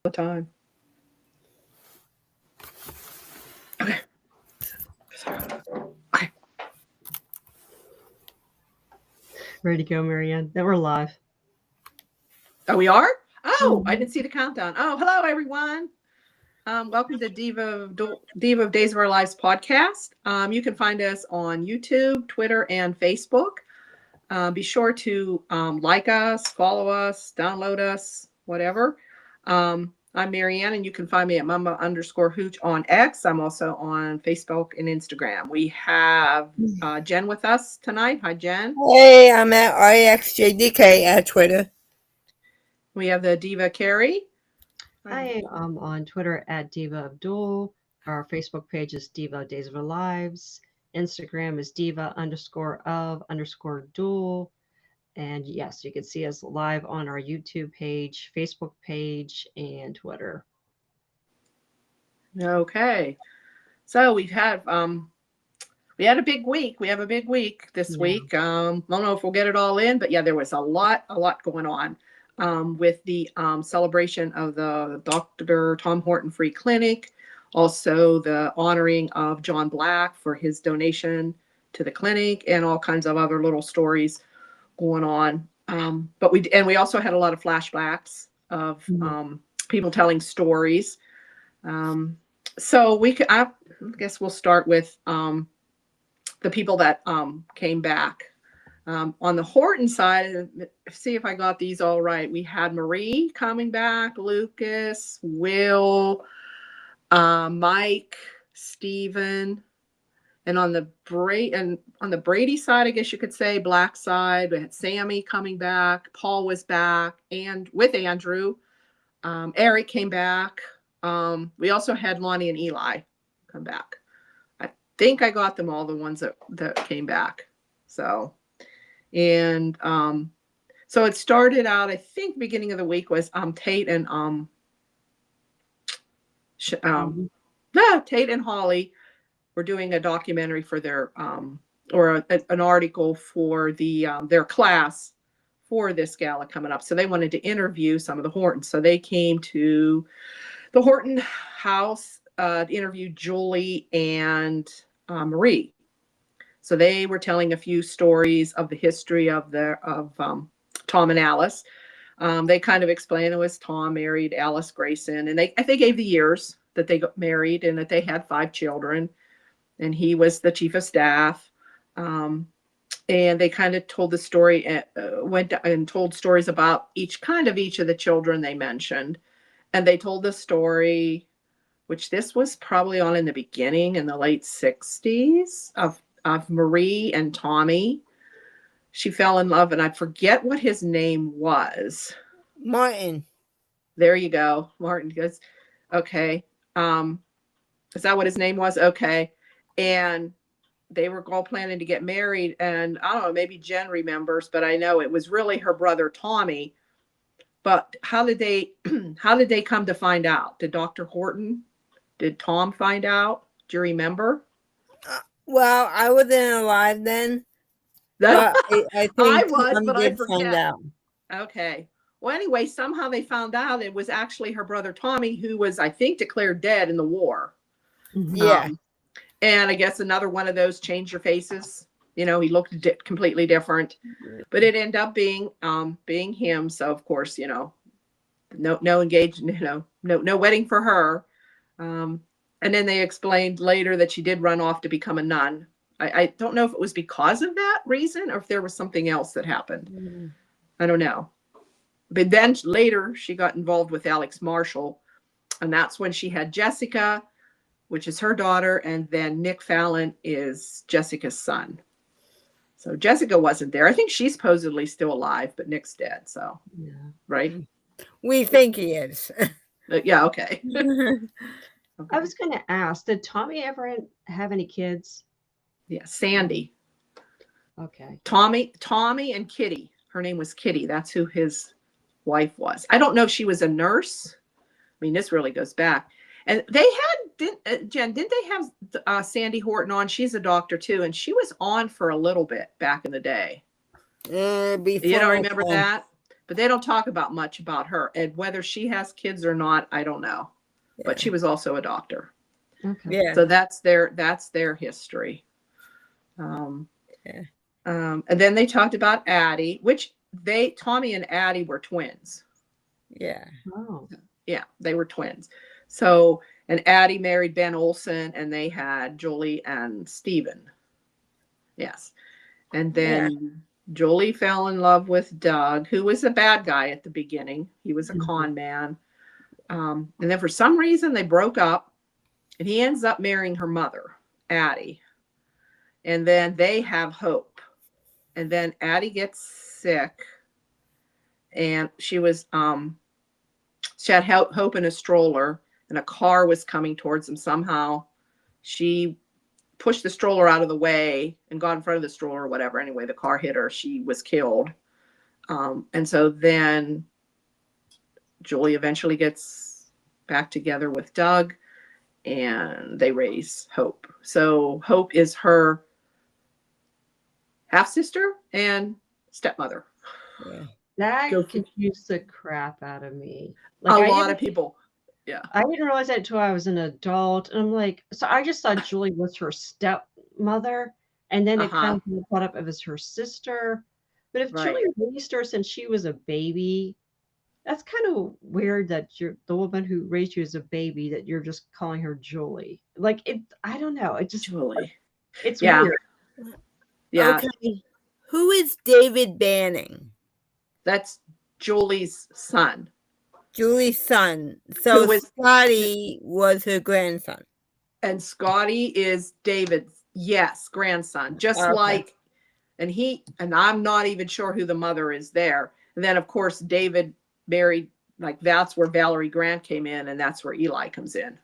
the time. Okay. Okay. Ready to go, Marianne? Then we're live. Oh, we are? Oh, I Mhm. didn't see the countdown. Oh, hello, everyone. Welcome to Diva of Days of Our Lives podcast. You can find us on YouTube, Twitter, and Facebook. Be sure to like us, follow us, download us, whatever. I'm Marianne, and you can find me at mama_hooch on X. I'm also on Facebook and Instagram. We have Jen with us tonight. Hi, Jen. Hey, I'm at REXJDK at Twitter. We have the Diva Carrie. Hi, I'm on Twitter at Diva Abdul. Our Facebook page is Diva Days of Our Lives. Instagram is Diva_of_dual. And yes, you can see us live on our YouTube page, Facebook page, and Twitter. Okay. So we had a big week. We have a big week this week. I don't know if we'll get it all in, but yeah, there was a lot going on with the celebration of the Dr. Tom Horton Free Clinic, also the honoring of John Black for his donation to the clinic, and all kinds of other little stories going on. But we also had a lot of flashbacks of people telling stories. So I guess we'll start with the people that came back. On the Horton side, see if I got these all right. We had Marie coming back, Lucas, Will, Mike, Stephen, and on the Brady side, I guess you could say, Black side, we had Sammy coming back, Paul was back, and with Andrew, Eric came back. We also had Lonnie and Eli come back. I think I got them all, the ones that came back. So, and so it started out, I think beginning of the week was Tate and Tate and Holly were doing a documentary for their or an article for their class for this gala coming up. So they wanted to interview some of the Hortons. So they came to the Horton house to interview Julie and Marie. So they were telling a few stories of the history of Tom and Alice. They kind of explained it was Tom married Alice Grayson, and they gave the years that they got married and that they had 5 children, and he was the chief of staff. And they kind of told the story, went and told stories about each of the children they mentioned, and they told the story, which this was probably on in the beginning in the late 60s of Marie and Tommy. She fell in love, and I forget what his name was. Martin. There you go. Martin goes, okay. Is that what his name was? Okay. And they were all planning to get married. And I don't know, maybe Jen remembers, but I know it was really her brother, Tommy. But how did they come to find out? Did Dr. Horton, did Tom find out? Do you remember? Well, I wasn't alive then, but I think I was, Tom but I did forget. find out. Okay. Well, anyway, somehow they found out it was actually her brother Tommy, who was, I think, declared dead in the war. Yeah. And I guess another one of those change your faces. You know, he looked completely different, but it ended up being him. So of course, you know, no engagement, no wedding for her. And then they explained later that she did run off to become a nun. I don't know if it was because of that reason or if there was something else that happened. I don't know. But then later she got involved with Alex Marshall, and that's when she had Jessica, which is her daughter, and then Nick Fallon is Jessica's son. So Jessica wasn't there. I think she's supposedly still alive, but Nick's dead. So, yeah. Right? We think he is. Yeah, okay. I was going to ask, did Tommy ever have any kids? Yeah, Sandy. Okay. Tommy and Kitty. Her name was Kitty. That's who his wife was. I don't know if she was a nurse. I mean, this really goes back. And they had, Jen, didn't they have Sandy Horton on? She's a doctor too, and she was on for a little bit back in the day. You don't remember that? but they don't talk about much about her. And whether she has kids or not, I don't know. But she was also a doctor. Okay. Yeah. So that's their history. Yeah. And then they talked about Addie, which Tommy and Addie were twins. Yeah. Oh. Yeah, they were twins. So, and Addie married Ben Olson, and they had Julie and Stephen. Yes. And then Julie fell in love with Doug, who was a bad guy at the beginning. He was a con man. And then for some reason they broke up, and he ends up marrying her mother, Addie. And then they have Hope. And then Addie gets sick, and she had Hope in a stroller, and a car was coming towards them. Somehow she pushed the stroller out of the way and got in front of the stroller or whatever. Anyway, the car hit her. She was killed. And so then Julie eventually gets back together with Doug, and they raise Hope. So Hope is her half sister and stepmother. Yeah. That Go- confused the crap out of me. A lot of people. I didn't realize that until I was an adult. And I'm like, so I just thought Julie was her stepmother. And then it kind of brought up as her sister. But if Right. Julie raised her since she was a baby, that's kind of weird that you're the woman who raised you as a baby, that you're just calling her Julie. Like I don't know. It just Julie. it's Yeah. weird. Yeah, Okay. Who is David Banning? that's Julie's son. Julie's son. So Who was- Scotty was her grandson. And Scotty is David's, grandson. Just Okay. like, and I'm not even sure who the mother is there. And then, of course, David married, like, that's where Valerie Grant came in, and that's where Eli comes in.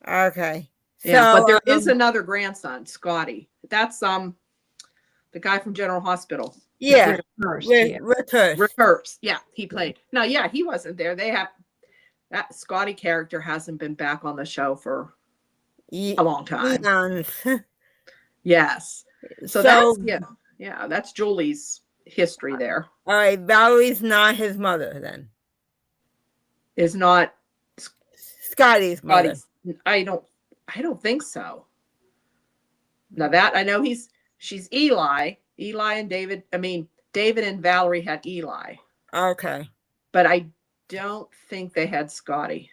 Okay. Yeah, So, but there is another grandson, Scotty. That's the guy from General Hospital. yeah. First, Return. Reverse. Yeah, he played. No, yeah, he wasn't there. They have that Scotty character hasn't been back on the show for a long time. Yes. So that's that's Julie's history there. All right, Valerie's not his mother then. Is not Scotty's mother. Scotty's. I don't think so. Now that I know she's Eli and David. I mean, David and Valerie had Eli, Okay. but I don't think they had Scotty.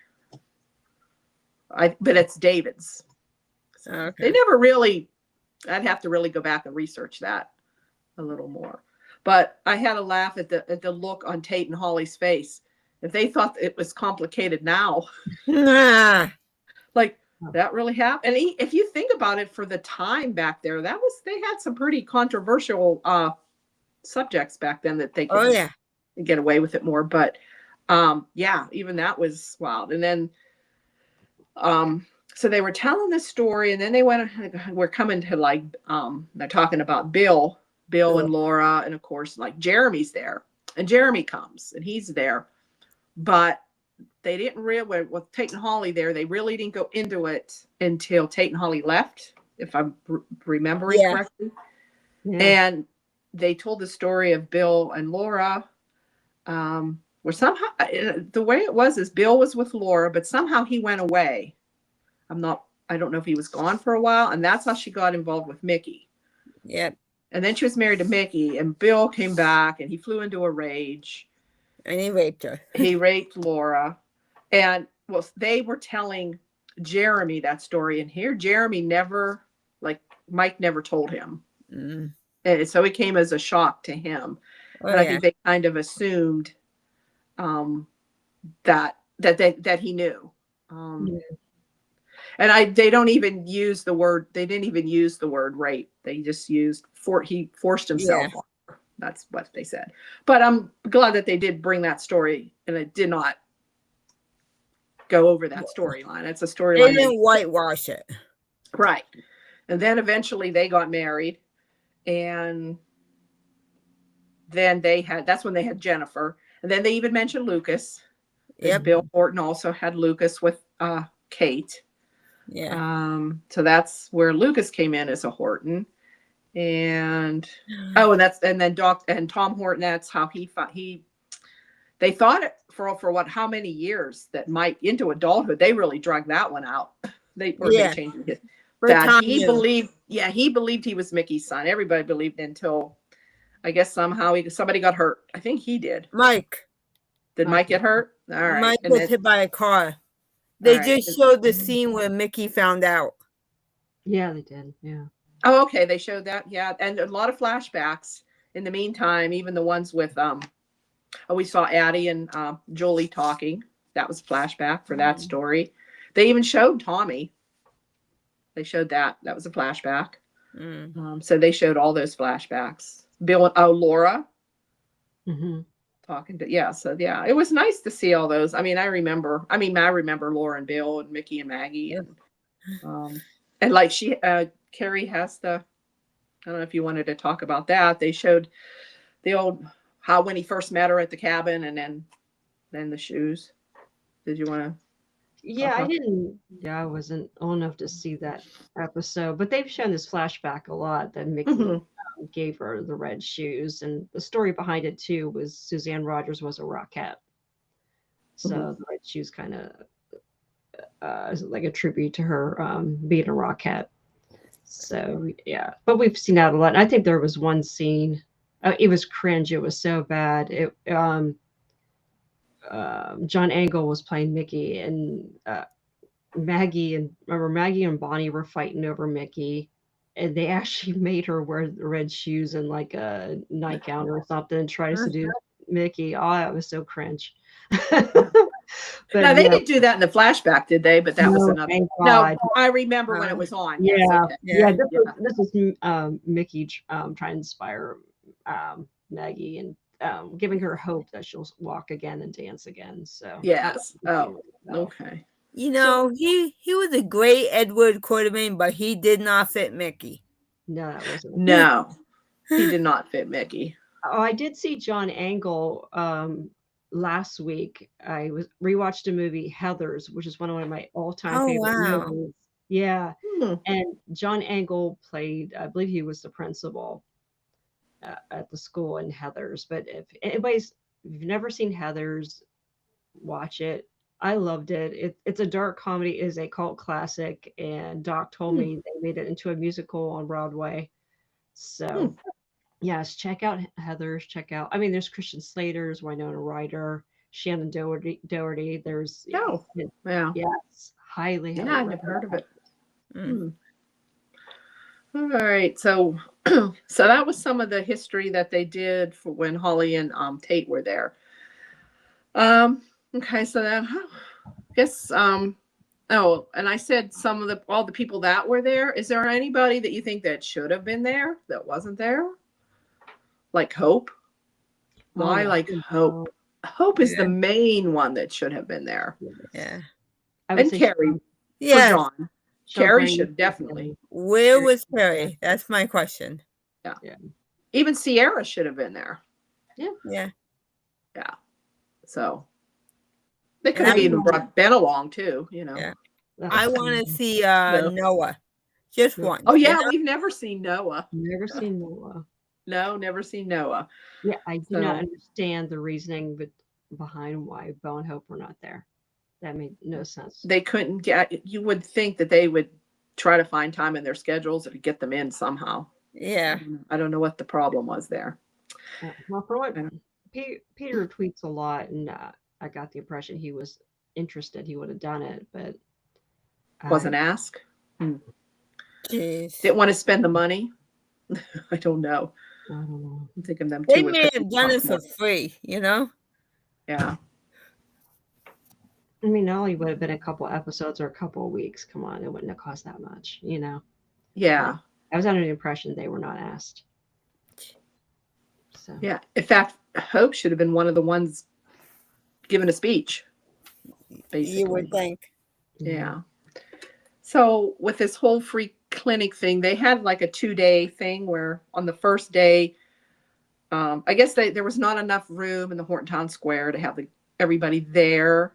But it's David's. Okay. They never really, I'd have to really go back and research that a little more. But I had a laugh at the look on Tate and Holly's face. If they thought it was complicated now, like that really happened. And if you think about it, for the time back there, they had some pretty controversial subjects back then that they could get away with it more. But even that was wild. And then so they were telling this story, and then we're coming to like they're talking about Bill and Laura, and of course like Jeremy's there, and Jeremy comes and he's there, but they didn't really, with Tate and Holly there, they really didn't go into it until Tate and Holly left, if I'm remembering correctly. Yeah. And they told the story of Bill and Laura, where somehow the way it was is Bill was with Laura, but somehow he went away. I don't know if he was gone for a while, and that's how she got involved with Mickey. Yep. And then she was married to Mickey, and Bill came back, and he flew into a rage. And he raped her. He raped Laura. And they were telling Jeremy that story, and here Jeremy never, like Mike never told him. Mm. And so it came as a shock to him. And I think they kind of assumed that he knew. And they don't even use the word. They didn't even use the word rape. They just used he forced himself on her. That's what they said. But I'm glad that they did bring that story, and it did not go over that storyline. It's a storyline. They didn't whitewash it. Right. And then eventually they got married, and then that's when they had Jennifer. And then they even mentioned Lucas. Yep. Bill Horton also had Lucas with Kate. Yeah. So that's where Lucas came in as a Horton. And then Tom Horton, that's how he they thought it for what, how many years that Mike into adulthood, they really drug that one out. They Yeah. changed it. For That Tom he knew. believed, he believed he was Mickey's son. Everybody believed until I guess somehow somebody got hurt. I think he did. Mike. Did Mike get hurt? All right. Mike And was then, hit by a car. They right. just showed the scene where Mickey found out. Yeah, they did. Yeah. oh, okay. They showed that. Yeah. And a lot of flashbacks in the meantime, even the ones with, we saw Addie and Julie talking. That was flashback for that story. They even showed Tommy. They showed that. That was a flashback. So they showed all those flashbacks. Bill and Laura Mm-hmm. talking to, so yeah, it was nice to see all those. I mean, I remember Laura and Bill and Mickey and Maggie and like Carrie has I don't know if you wanted to talk about that. They showed the old, how when he first met her at the cabin and then the shoes. Did you want to? Yeah, I didn't. Yeah, I wasn't old enough to see that episode, but they've shown this flashback a lot that Mickey gave her the red shoes, and the story behind it too was Suzanne Rogers was a Rockette, so the red shoes kind of is like a tribute to her being a Rockette. So yeah, but we've seen that a lot. And I think there was one scene. It was cringe. It was so bad. John Angle was playing Mickey, and Maggie and Bonnie were fighting over Mickey, and they actually made her wear the red shoes and like a nightgown or something and try to seduce Mickey. Oh, that was so cringe. But no, they didn't do that in the flashback, did they? But that was another. No, I remember when it was on. Yeah, yes, okay. yeah. This is Mickey trying to inspire Maggie and giving her hope that she'll walk again and dance again. So yes. Oh, okay. You know, he was a great Edward Quartermain, but he did not fit Mickey. No, that wasn't. No, he did not fit Mickey. Oh, I did see John Angle last week. I rewatched a movie, Heathers, which is one of my all-time favorite movies. Yeah, and John Angle played. I believe he was the principal at the school in Heathers. But if you've never seen Heathers, watch it. I loved it. It's a dark comedy. It is a cult classic, and Doc told me they made it into a musical on Broadway. So, yes, check out Heathers. Check out. I mean, there's Christian Slater's, Winona Ryder, Shannon Doherty. There's yeah, yes, highly. Yeah, I've never heard of it. All right, so that was some of the history that they did for when Holly and Tate were there. Okay, so then I guess and I said all the people that were there. Is there anybody that you think that should have been there that wasn't there? Like Hope? Why like Hope? Hope is the main one that should have been there. Yeah. And Carrie. Yeah. John. Carrie should definitely. Where was Carrie? That's my question. Yeah. Even Sierra should have been there. Yeah. So they could have even brought Ben along too, you know. Yeah. I want to see Noah. Just one. Oh yeah, we've never seen Noah. Never seen Noah. No, never seen Noah. Yeah, I do not understand the reasoning behind why Bo and Hope were not there. That made no sense. They couldn't get. You would think that they would try to find time in their schedules to get them in somehow. Yeah. I don't know what the problem was there. Well, for what Peter tweets a lot, and I got the impression he was interested. He would have done it, but wasn't asked. Jeez. Didn't want to spend the money. I don't know. I don't know. I'm thinking them They two. may have done it for free, you know? Yeah. I mean, it only would have been a couple episodes or a couple of weeks. Come on, it wouldn't have cost that much, you know? Yeah. I was under the impression they were not asked. So. Yeah. In fact, Hope should have been one of the ones giving a speech. Basically. You would think. Yeah. So with this whole free clinic thing, they had like a 2-day thing where on the first day, I guess there was not enough room in the Horton Town Square to have everybody there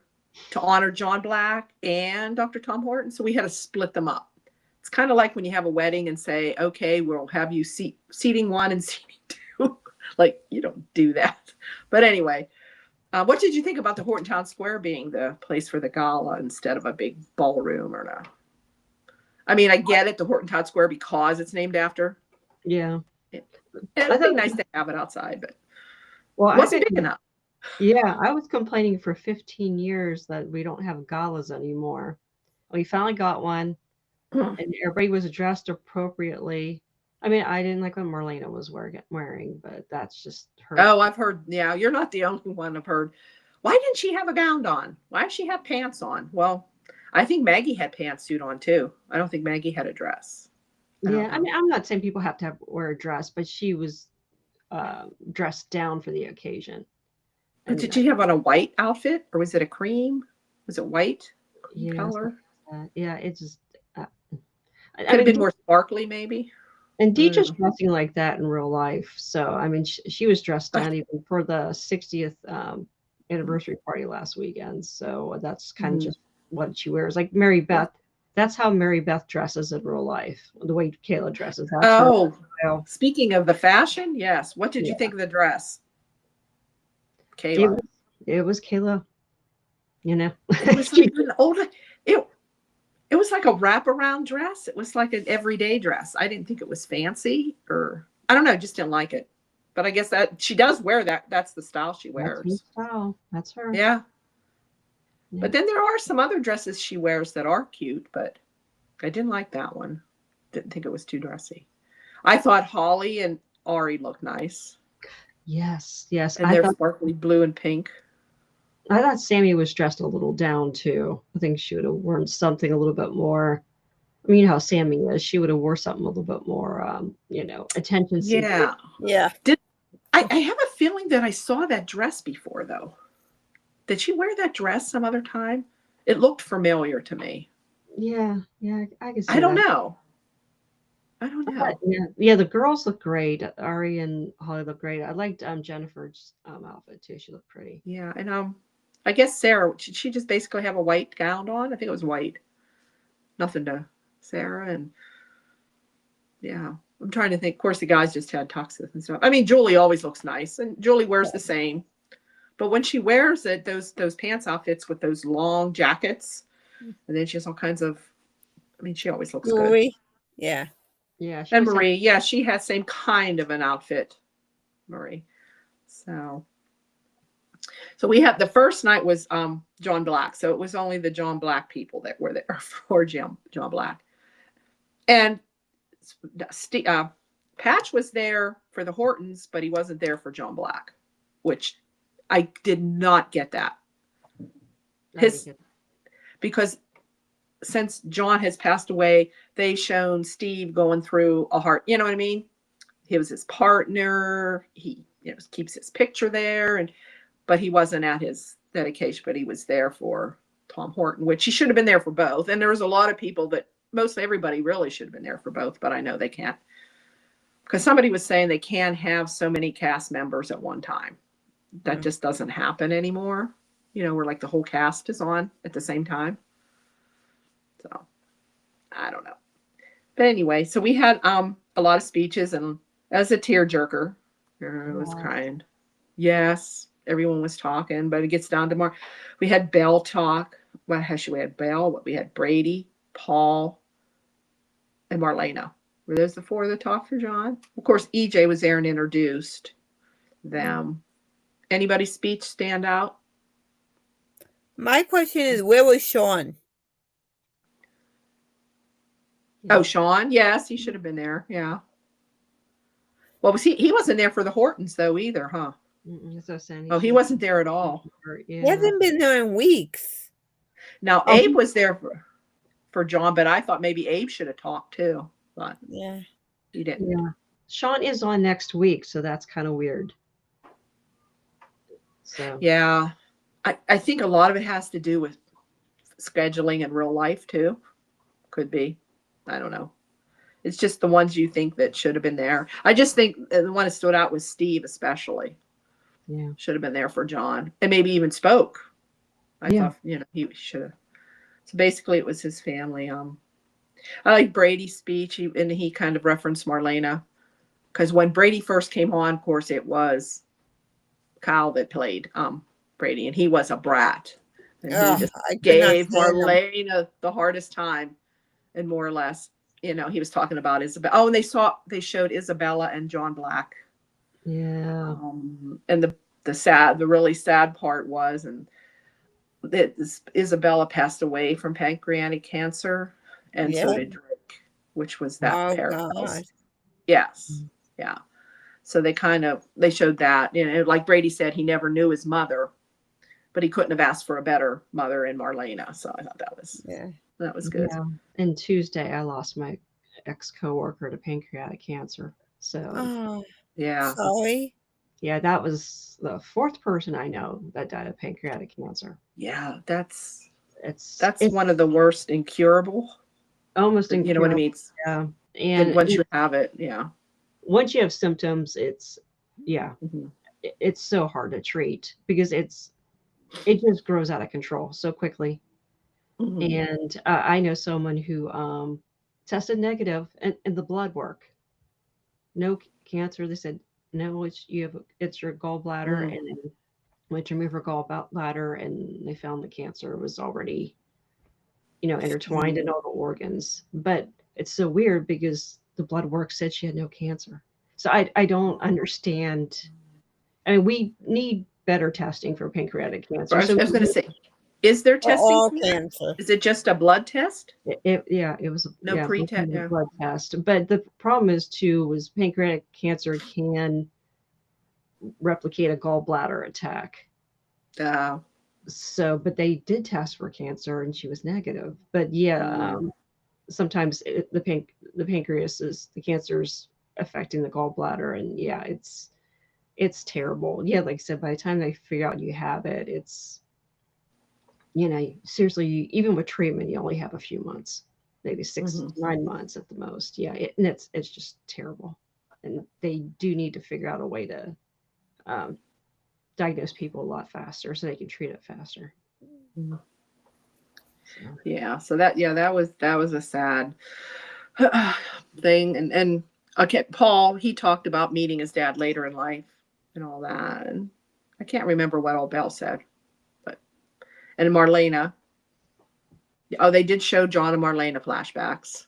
to honor John Black and Dr. Tom Horton. So we had to split them up. It's kind of like when you have a wedding and say, okay, we'll have you seating 1 and seating 2. Like you don't do that. But anyway, What did you think about the Horton Town Square being the place for the gala instead of a big ballroom or no? I mean, I get it, the Horton Town Square, because it's named after. Yeah. It I would be thought, nice to have it outside, but well, it I've wasn't big been, enough. yeah, I was complaining for 15 years that we don't have galas anymore. We finally got one, and everybody was dressed appropriately. I mean, I didn't like what Marlena was wearing, but that's just her. Oh, I've heard. Yeah, you're not the only one I've heard. Why didn't she have a gown on? Why did she have pants on? Well, I think Maggie had pantsuit on too. I don't think Maggie had a dress. Yeah, I mean, I'm not saying people have to wear a dress, but she was dressed down for the occasion. But did she have on a white outfit, or was it a cream? Was it white color? Yeah, it just could have been more sparkly, maybe. And Deidre's dressing like that in real life. So, I mean, she was dressed down even for the 60th anniversary party last weekend. So that's kind of just what she wears. Like Mary Beth, that's how Mary Beth dresses in real life, the way Kayla dresses. That's speaking of the fashion, yes. What did you think of the dress? Kayla. It was Kayla, you know. It was like an old, it was like a wraparound dress. It was like an everyday dress. I didn't think it was fancy, or I don't know, just didn't like it. But I guess that she does wear that. That's the style she wears. That's her style. That's her. Yeah. But then there are some other dresses she wears that are cute, but I didn't like that one. Didn't think it was too dressy. I thought Holly and Ari looked nice. Yes, yes. And they're sparkly blue and pink. I thought Sammy was dressed a little down too. I think she would have worn something a little bit more. I mean, you know how Sammy is. She would have wore something a little bit more, you know, attention seeking. Yeah, yeah. I have a feeling that I saw that dress before, though. Did she wear that dress some other time? It looked familiar to me. Yeah, I can see. I don't know. Yeah, the girls look great. Ari and Holly look great. I liked Jennifer's outfit too. She looked pretty. Yeah, and I guess Sarah, she just basically have a white gown on. I think it was white. Nothing to Sarah, and yeah, I'm trying to think. Of course, the guys just had tuxes and stuff. I mean, Julie always looks nice, and Julie wears the same. But when she wears it, those pants outfits with those long jackets, and then she has all kinds of. I mean, she always looks Marie. good. Yeah. Yeah. And Marie, yeah, she has same kind of an outfit, Marie. So we had the first night was John Black. So it was only the John Black people that were there for John Black. And Patch was there for the Hortons, but he wasn't there for John Black, which I did not get that. Because since John has passed away, they've shown Steve going through a heart, you know what I mean? He was his partner. He keeps his picture there, but he wasn't at his dedication, but he was there for Tom Horton, which he should have been there for both. And there was a lot of people that mostly everybody really should have been there for both, but I know they can't. Because somebody was saying they can't have so many cast members at one time. That just doesn't happen anymore. You know, where like the whole cast is on at the same time. So I don't know. But anyway, so we had a lot of speeches, and as a tearjerker, it was crying. Yes, everyone was talking, but it gets down to more. We had Belle talk. We had Belle, we had Brady, Paul, and Marlena. Were those the four that talked for John? Of course, EJ was there and introduced them. Anybody's speech stand out? My question is, where was Sean? Oh, Sean? Yes, he should have been there. Yeah. Well, was he wasn't there for the Hortons though either, huh? He wasn't there at all. He hasn't been there in weeks. Now Abe was there for John, but I thought maybe Abe should have talked too. But yeah, he didn't. Yeah. Sean is on next week, so that's kind of weird. So yeah. I think a lot of it has to do with scheduling in real life too. Could be. I don't know. It's just the ones you think that should have been there. I just think the one that stood out was Steve, especially. Yeah. Should have been there for John, and maybe even spoke. I thought, he should have. So basically, it was his family. I like Brady's speech, and he kind of referenced Marlena, because when Brady first came on, of course, it was Kyle that played Brady, and he was a brat. And he Ugh, just I could not gave stand him. Marlena the hardest time, and more or less, he was talking about Isabella. Oh, and they showed Isabella and John Black. Yeah. And the really sad part was, and that Isabella passed away from pancreatic cancer, and so Yep. did Drake, which was that Oh, parallels. God. Yes, yeah. So they showed that, like Brady said, he never knew his mother, but he couldn't have asked for a better mother in Marlena. So I thought that was good. Yeah. And Tuesday, I lost my ex-coworker to pancreatic cancer. So Oh, Yeah, sorry. yeah, that was the fourth person I know that died of pancreatic cancer. yeah. That's It's one of the worst incurable. almost You know incurable. what I mean? Yeah. And And once you have it, yeah. once you have symptoms, it's Mhm. it's so hard to treat because it just grows out of control so quickly. Mhm. And I know someone who tested negative in the blood work, no cancer. They said no, it's your gallbladder, Mm. and then went to remove her gallbladder, and they found the cancer was already intertwined in all the organs. But it's so weird because the blood work said she had no cancer. So I don't understand. I mean, we need better testing for pancreatic cancer. I So was going to say, is there For testing all for it? cancer. Is it just a blood test? it was No pre-test. a Yeah. blood test. But the problem is too was pancreatic cancer can replicate a gallbladder attack. So, but they did test for cancer and she was negative. But yeah, sometimes the pancreas is the cancer's affecting the gallbladder, and yeah, it's terrible. Yeah, like I said, by the time they figure out you have it, it's seriously, even with treatment, you only have a few months, maybe 6 to 9 months at the most. Yeah, and it's just terrible, and they do need to figure out a way to diagnose people a lot faster so they can treat it faster. Yeah. So that was a sad thing, and okay, Paul, he talked about meeting his dad later in life and all that, and I can't remember what old Bell said, and Marlena. Oh, they did show John and Marlena flashbacks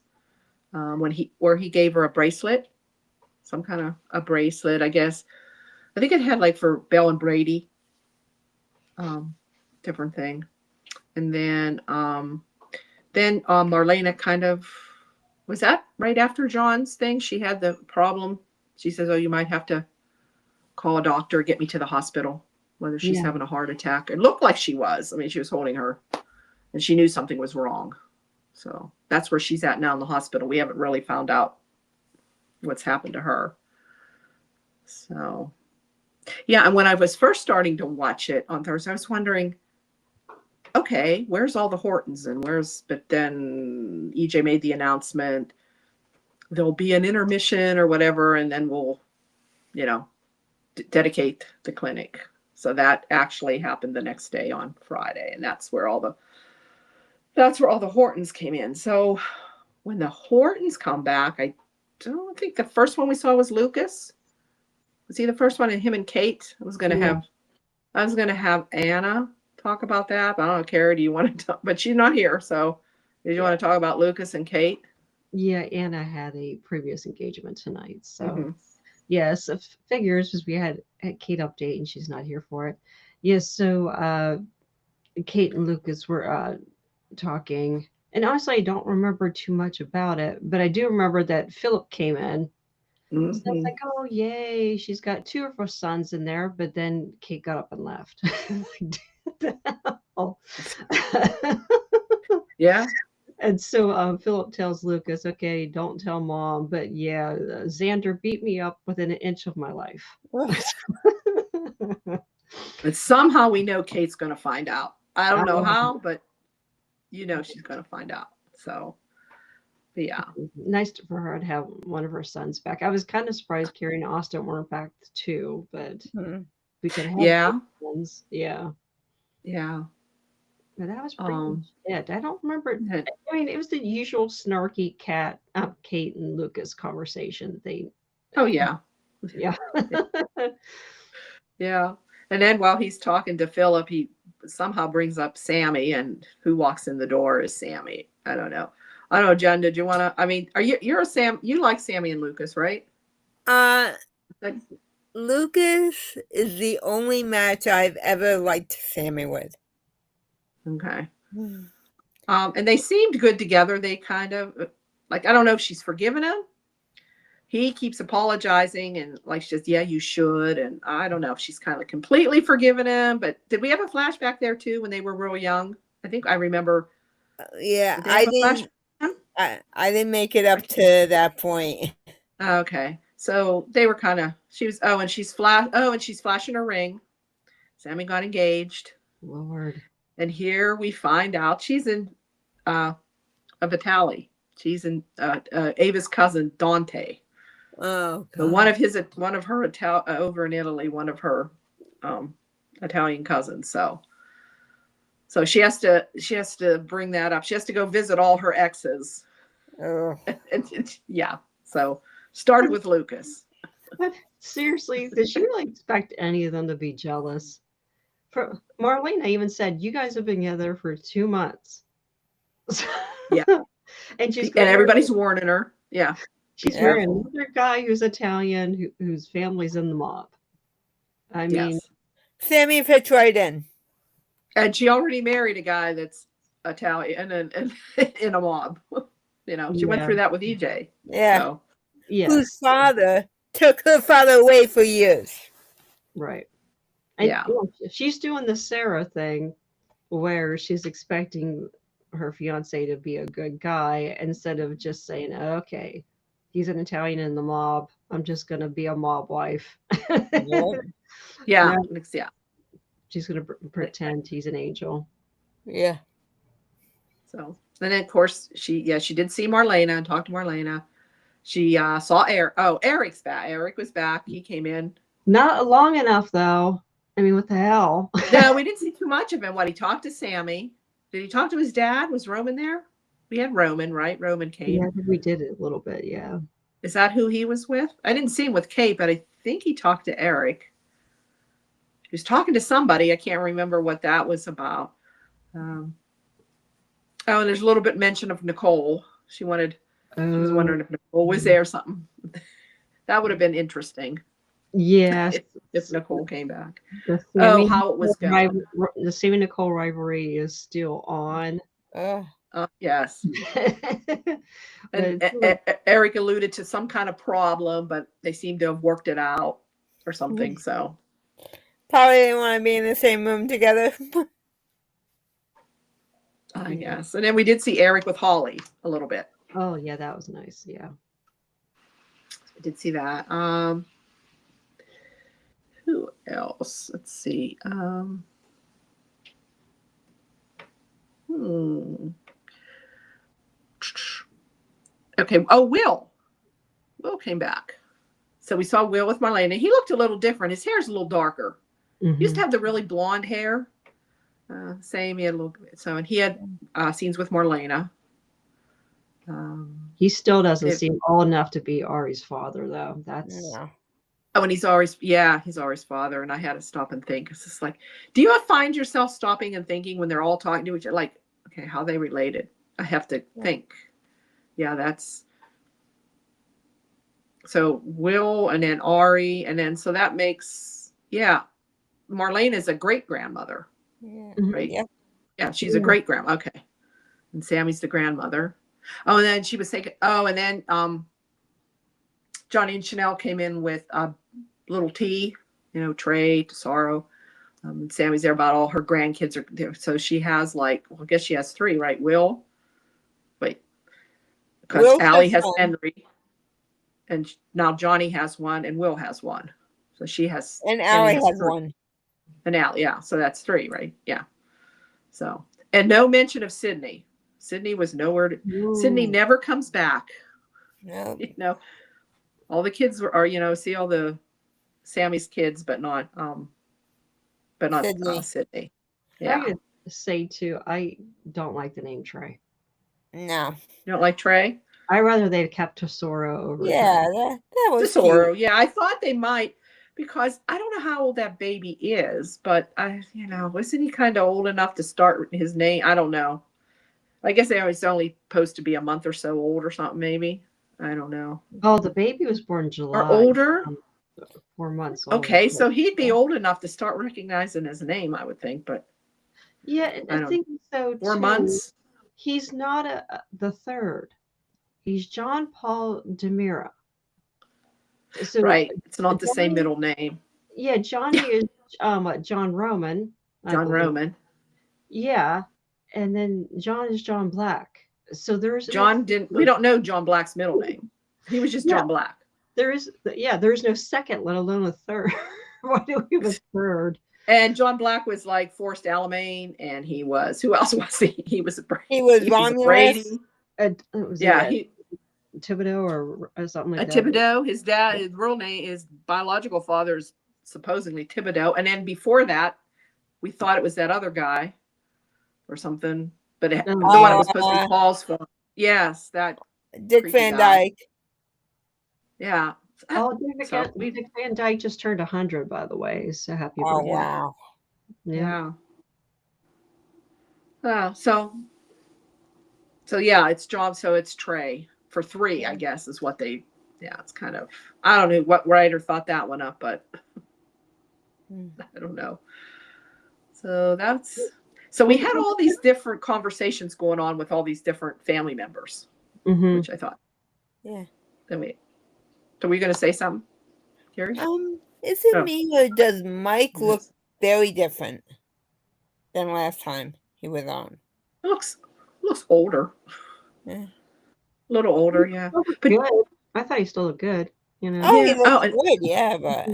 where he gave her a bracelet, some kind of a bracelet, I guess. I think it had like for Bell and Brady, different thing. And then Marlena kind of, was that right after John's thing? She had the problem. She says, "Oh, you might have to call a doctor, get me to the hospital, whether she's having a heart attack." It looked like she was. I mean, she was holding her, and she knew something was wrong. So that's where she's at now in the hospital. We haven't really found out what's happened to her. So, yeah. And when I was first starting to watch it on Thursday, I was wondering, okay, where's all the Hortons but then EJ made the announcement there'll be an intermission or whatever, and then we'll, dedicate the clinic. So that actually happened the next day on Friday, and that's where all the Hortons came in. So when the Hortons come back, I don't think the first one we saw was Lucas. Was he the first one? And him and Kate. I was gonna have Anna talk about that. But I don't know, Carrie, do you want to talk? But she's not here, so did you want to talk about Lucas and Kate? Yeah, Anna had a previous engagement tonight, so yes, figures because we had Kate update and she's not here for it. Yes, so Kate and Lucas were talking, and honestly, I don't remember too much about it, but I do remember that Philip came in. So I was like, "Oh, yay! She's got 2 of her sons in there." But then Kate got up and left. Yeah. And so Philip tells Lucas, "Okay, don't tell mom, but yeah, Xander beat me up within an inch of my life." But somehow we know Kate's going to find out. I don't know how, but she's going to find out. So, but yeah. Nice for her to have one of her sons back. I was kind of surprised Carrie and Austin weren't back too, but we could have sons. Yeah. Yeah. But that was pretty much it. I don't remember. I mean, it was the usual snarky Kate and Lucas conversation. Oh, yeah. Yeah. Yeah. And then while he's talking to Philip, he somehow brings up Sammy, and who walks in the door is Sammy. I don't know. Jen, did you want to? I mean, you're a Sam? You like Sammy and Lucas, right? Uh, Like, Lucas is the only match I've ever liked Sammy with. okay. And they seemed good together. They kind of like, I don't know if she's forgiven him. He keeps apologizing and like, she's yeah, you should. And I don't know if she's kind of completely forgiven him. But did we have a flashback there too when they were real young? I think I remember. Yeah, Did they have a I didn't make it up to that point. Okay, so they were kind of. She was. Oh, and she's flashing her ring. Sammy got engaged. Lord. And here we find out she's in a Vitali. She's in Ava's cousin Dante. Oh, So one of her over in Italy, one of her Italian cousins. So she has to bring that up. She has to go visit all her exes. oh. Yeah. So started with Lucas. But seriously, did she really expect any of them to be jealous? Marlena even said, "You guys have been together for 2 months." Yeah. and everybody's warning her. Yeah. She's marrying another guy who's Italian, whose family's in the mob. I mean, Yes. Sammy fits right in. And she already married a guy that's Italian and in a mob. She went through that with EJ. Yeah. So. yeah, Whose father took her father away for years. right. And Yeah. She's doing the Sarah thing where she's expecting her fiance to be a good guy instead of just saying, okay, he's an Italian in the mob. I'm just going to be a mob wife. Yeah. No. Yeah. She's going to pretend he's an angel. Yeah. So, and then of course she did see Marlena and talked to Marlena. She saw Eric. Oh, Eric's back. Eric was back. He came in. Not long enough though. I mean, what the hell? No, we didn't see too much of him. He talked to Sammy. Did he talk to his dad? Was Roman there? We had Roman, right? Roman came. Yeah, I think we did it a little bit. Yeah. Is that who he was with? I didn't see him with Kate, but I think he talked to Eric. He was talking to somebody. I can't remember what that was about. And there's a little bit mention of Nicole. She was wondering if Nicole was there or something. That would have been interesting. Yes. If Nicole came back. How it was going. The Sammy Nicole rivalry is still on. Yes. And Eric alluded to some kind of problem, but they seem to have worked it out or something. So probably didn't want to be in the same room together. I guess. And then we did see Eric with Holly a little bit. Oh yeah, that was nice. Yeah. I did see that. Who else? Let's see. Okay. Oh, Will came back. So we saw Will with Marlena. He looked a little different. His hair's a little darker. Mm-hmm. He used to have the really blonde hair. Same. He had a little bit. So, and he had scenes with Marlena. He still doesn't seem old enough to be Ari's father, though. Oh, and he's Ari's father. And I had to stop and think. It's just like, do you find yourself stopping and thinking when they're all talking to each other, like, okay, how they related? I have to think. Yeah, that's. So Will and then Ari, and then so that makes, Marlene is a great grandmother. Yeah. Right? Yeah, she's a great grandma. Okay. And Sammy's the grandmother. Oh, and then she was taking, and then Johnny and Chanel came in with a little tea, Trey, Tesoro. Sammy's there about all her grandkids are there. So she has I guess she has 3, right? Because Allie has Henry. And now Johnny has 1 and Will has 1. So she has. And Allie has 1. And Allie, yeah. So that's 3, right? Yeah. So, and no mention of Sydney. Sydney was nowhere. Sydney never comes back. No. All the kids are, see all the Sammy's kids, but not Sydney. Yeah. I gotta say too, I don't like the name Trey. No. You don't like Trey? I'd rather they'd kept Tesoro over. Yeah, that was Tesoro. cute. Yeah, I thought they might, because I don't know how old that baby is, but isn't he kind of old enough to start his name? I don't know. I guess they was only supposed to be a month or so old or something, maybe. I don't know. Oh, the baby was born July. Or older? 4 months old. Okay, so he'd be old enough to start recognizing his name, I would think, but yeah, and I I don't think so 4 too. months. He's not the third. He's John Paul Demira. So Right. It's not the same Johnny, middle name. yeah, Johnny is John Roman, I John believe. Roman. Yeah, and then John is John Black. So we don't know John Black's middle name. He was just Yeah. John Black. there's no second, let alone a third. Why do we have a third? And John Black was like Forrest Alamein, and he was, who else was he? He was Romulus. Thibodeau or something like that. Thibodeau. His dad, his real name, his biological father is supposedly Thibodeau, and then before that, we thought it was that other guy or something, but the one it was supposed to be Paul's father. Yes, that Dick Van Dyke. Yeah. Oh, Dick Van Dyke just turned 100, by the way. So happy birthday. Oh, wow. Yeah. So yeah, it's John. So it's Trey for 3, I guess, is what they. Yeah, it's kind of. I don't know what writer thought that one up, but I don't know. So we had all these different conversations going on with all these different family members, which I thought. Yeah. Are we going to say something, Gary? Is it me or does Mike look very different than last time he was on? Looks older. Yeah. A little older, yeah. But good. I thought he still looked good. He looks good, yeah, but.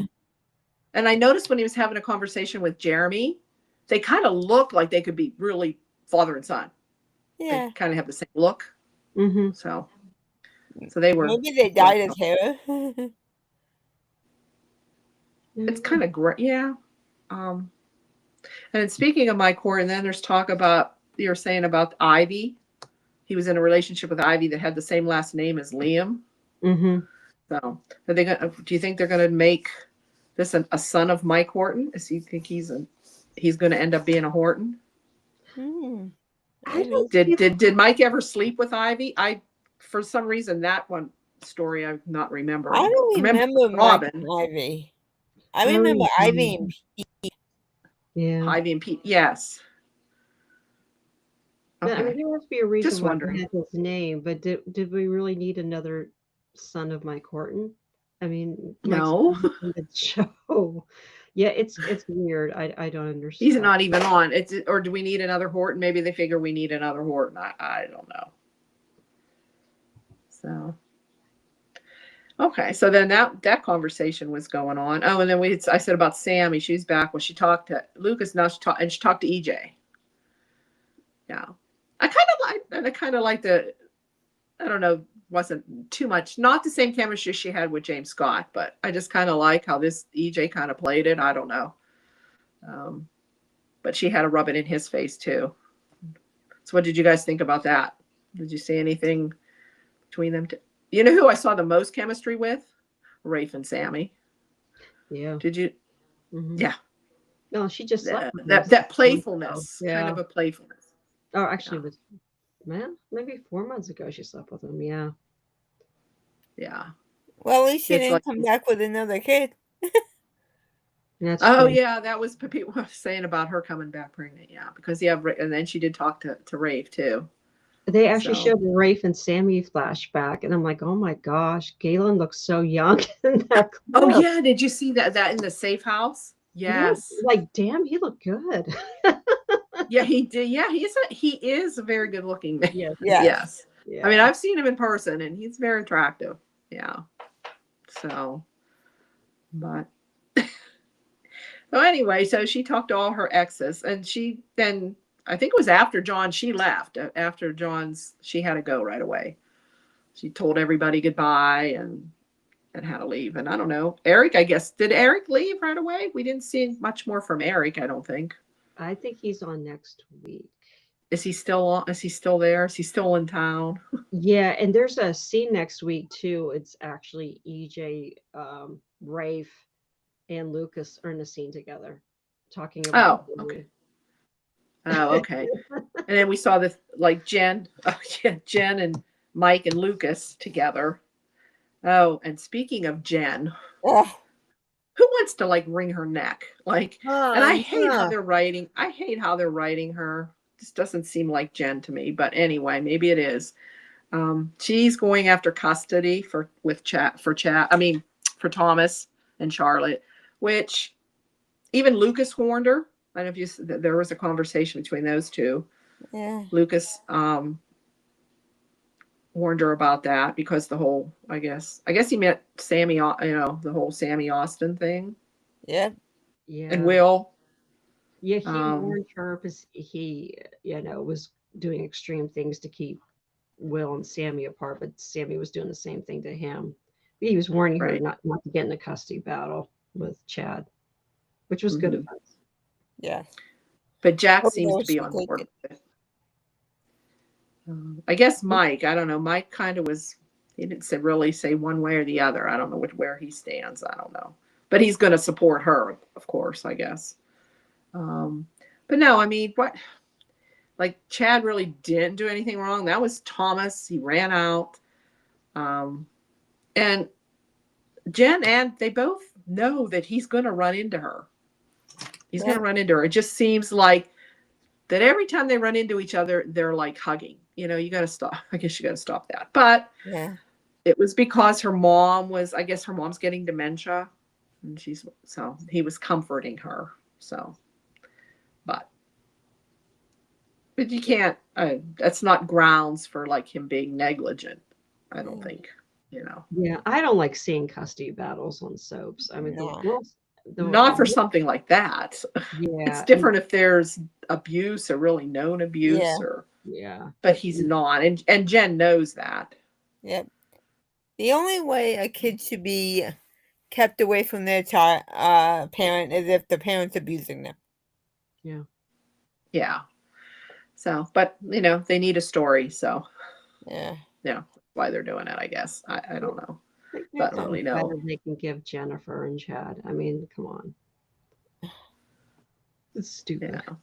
And I noticed when he was having a conversation with Jeremy, they kind of look like they could be really father and son. Yeah. They kind of have the same look. Mm-hmm. So they were. Maybe they dyed his hair. It's kind of great, yeah. And speaking of Mike Horton, then there's talk about you were saying about Ivy. He was in a relationship with Ivy that had the same last name as Liam. Mm-hmm. So, do you think they're going to make this a son of Mike Horton? Does he think he's going to end up being a Horton? Did Mike ever sleep with Ivy? For some reason, that one story I'm not remembering. I don't remember Robin. Ivy. I remember Ivy and Pete. Yeah. Ivy and Pete, yes. Okay. I mean, there must be a reason Just why wondering. he had his name, but did we really need another son of Mike Horton? I mean, no. The show. Yeah, it's weird. I don't understand. He's not even on. Or do we need another Horton? Maybe they figure we need another Horton. I don't know. So, okay. So then that conversation was going on. Oh, and then I said about Sammy. She's back. Well, she talked to Lucas now. She talked to EJ. Yeah, I kind of like I don't know. Wasn't too much. Not the same chemistry she had with James Scott, but I just kind of like how this EJ kind of played it. I don't know. But she had to rub it in his face too. So what did you guys think about that? Did you see anything between them? You know who I saw the most chemistry with? Rafe and Sammy. Yeah. Did you? Mm-hmm. Yeah. No, she just that playfulness, kind of a playfulness. Oh, actually, it was maybe 4 months ago she slept with him. Yeah. Yeah. Well, at least she didn't come back with another kid. That's true. Yeah, that was people were saying about her coming back pregnant. Yeah, because and then she did talk to Rafe too. They actually showed the Rafe and Sammy flashback, and I'm like, oh my gosh, Galen looks so young in that clip. Oh yeah, did you see that in the safe house? Yes. Like, damn, he looked good. Yeah, he did. Yeah, he is a very good looking man. Yes. Yeah. I mean, I've seen him in person, and he's very attractive. Yeah. So, but so anyway, so she talked to all her exes, and she then I think it was after John she left. After she had to go right away. She told everybody goodbye and had to leave. And I don't know, Eric. I guess did Eric leave right away? We didn't see much more from Eric. I don't think. I think he's on next week. Is he still on? Is he still there? Is he still in town? Yeah, and there's a scene next week too. It's actually EJ, Rafe, and Lucas are in a scene together talking about Oh, okay. Oh, okay. And then we saw this like Jen, oh yeah, Jen and Mike and Lucas together. Oh, and speaking of Jen, Oh, who wants to like wring her neck? Like, and I hate how no. they're writing. I hate how they're writing her. This doesn't seem like Jen to me, but anyway, maybe it is. She's going after custody for Chad. I mean, for Thomas and Charlotte, which even Lucas warned her. I don't know if there was a conversation between those two. Yeah. Lucas warned her about that because the whole, I guess he meant Sammy, the whole Sammy Austin thing. Yep. Yeah. And Will. Yeah, he warned her because he, was doing extreme things to keep Will and Sammy apart, but Sammy was doing the same thing to him. He was warning her Right. not to get in a custody battle with Chad, which was good advice. Yeah. But Jack Oh, seems no, to be she on take board it. with it. I guess Mike, I don't know. Mike kind of was, he didn't really say one way or the other. I don't know where he stands. I don't know. But he's going to support her, of course, I guess. But no, I mean, what? Like, Chad really didn't do anything wrong. That was Thomas. He ran out. And Jen and they both know that he's going to run into her. He's going to run into her. It just seems like that every time they run into each other, they're like hugging. You got to stop. I guess you got to stop that. But it was because her mom's getting dementia. And so he was comforting her. So, but you can't, that's not grounds for like him being negligent. I don't think, Yeah, I don't like seeing custody battles on soaps. I mean, not for something like that. Yeah, it's different if there's abuse or really known abuse but he's not. And Jen knows that. Yep. The only way a kid should be kept away from their parent is if the parent's abusing them. Yeah. Yeah. So, but they need a story. So yeah, that's why they're doing it, I guess. I don't know. I don't really know. They can give Jennifer and Chad. I mean, come on. It's stupid. Yeah.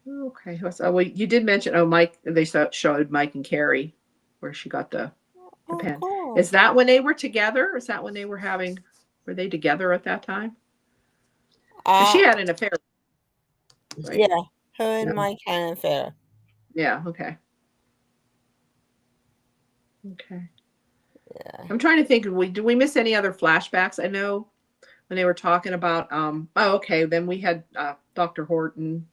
Okay. So, well, you did mention, Mike, they showed Mike and Carrie where she got the pen. Cool. Is that when they were together? Is that when they were they together at that time? She had an affair. Right? Yeah. Her and Mike had an affair. Yeah. Okay. Okay. Yeah. I'm trying to think. Did we miss any other flashbacks? I know when they were talking about. Then we had Dr. Horton,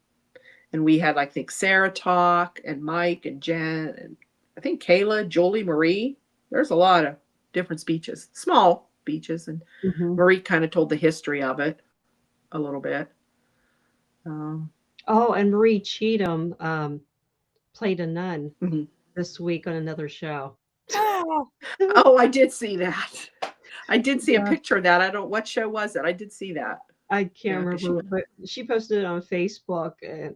and we had, I think, Sarah talk, and Mike and Jen, and I think Kayla, Julie, Marie. There's a lot of different speeches, small speeches, and Marie kind of told the history of it a little bit. And Marie Cheatham played a nun this week on another show. Oh, I did see that. I did see a picture of that. What show was it? I did see that. I can't remember, but she posted it on Facebook, and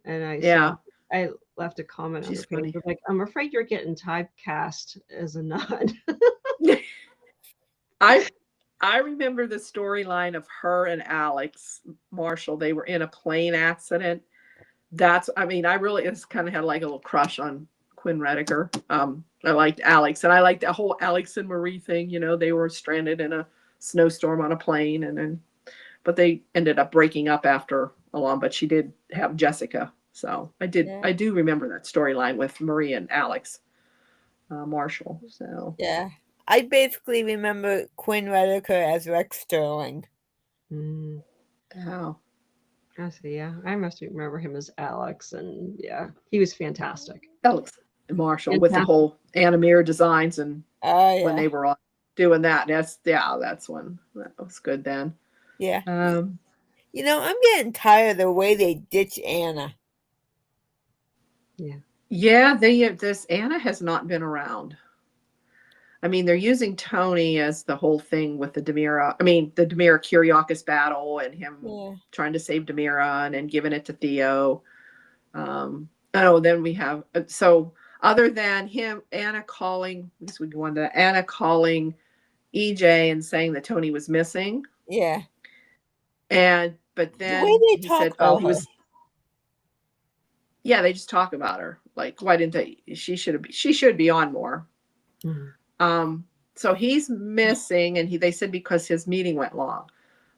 I left a comment on the page. Like, I'm afraid you're getting typecast as a nun. I remember the storyline of her and Alex Marshall. They were in a plane accident. I really just kind of had like a little crush on Quinn Rediker. I liked Alex, and I liked the whole Alex and Marie thing. They were stranded in a snowstorm on a plane, but they ended up breaking up after a long. But she did have Jessica, so I do remember that storyline with Marie and Alex Marshall. So yeah, I basically remember Quinn Rediker as Rex Sterling. Oh. I see. Yeah, I must remember him as Alex, and he was fantastic. Alex Marshall with the whole Animir designs, and when they were all doing that, that's when that was good then. Yeah. I'm getting tired of the way they ditch Anna. Yeah. Yeah, this Anna has not been around. I mean, they're using Tony as the whole thing with the Demira Kiriakis battle and him trying to save Demira and giving it to Theo. Then we have, so other than him, Anna calling EJ and saying that Tony was missing. Yeah. But The then way they he talk said, "Oh, about he her. was." Yeah, they just talk about her. Like, why didn't they? She should be on more. Mhm. So he's missing, and they said because his meeting went long.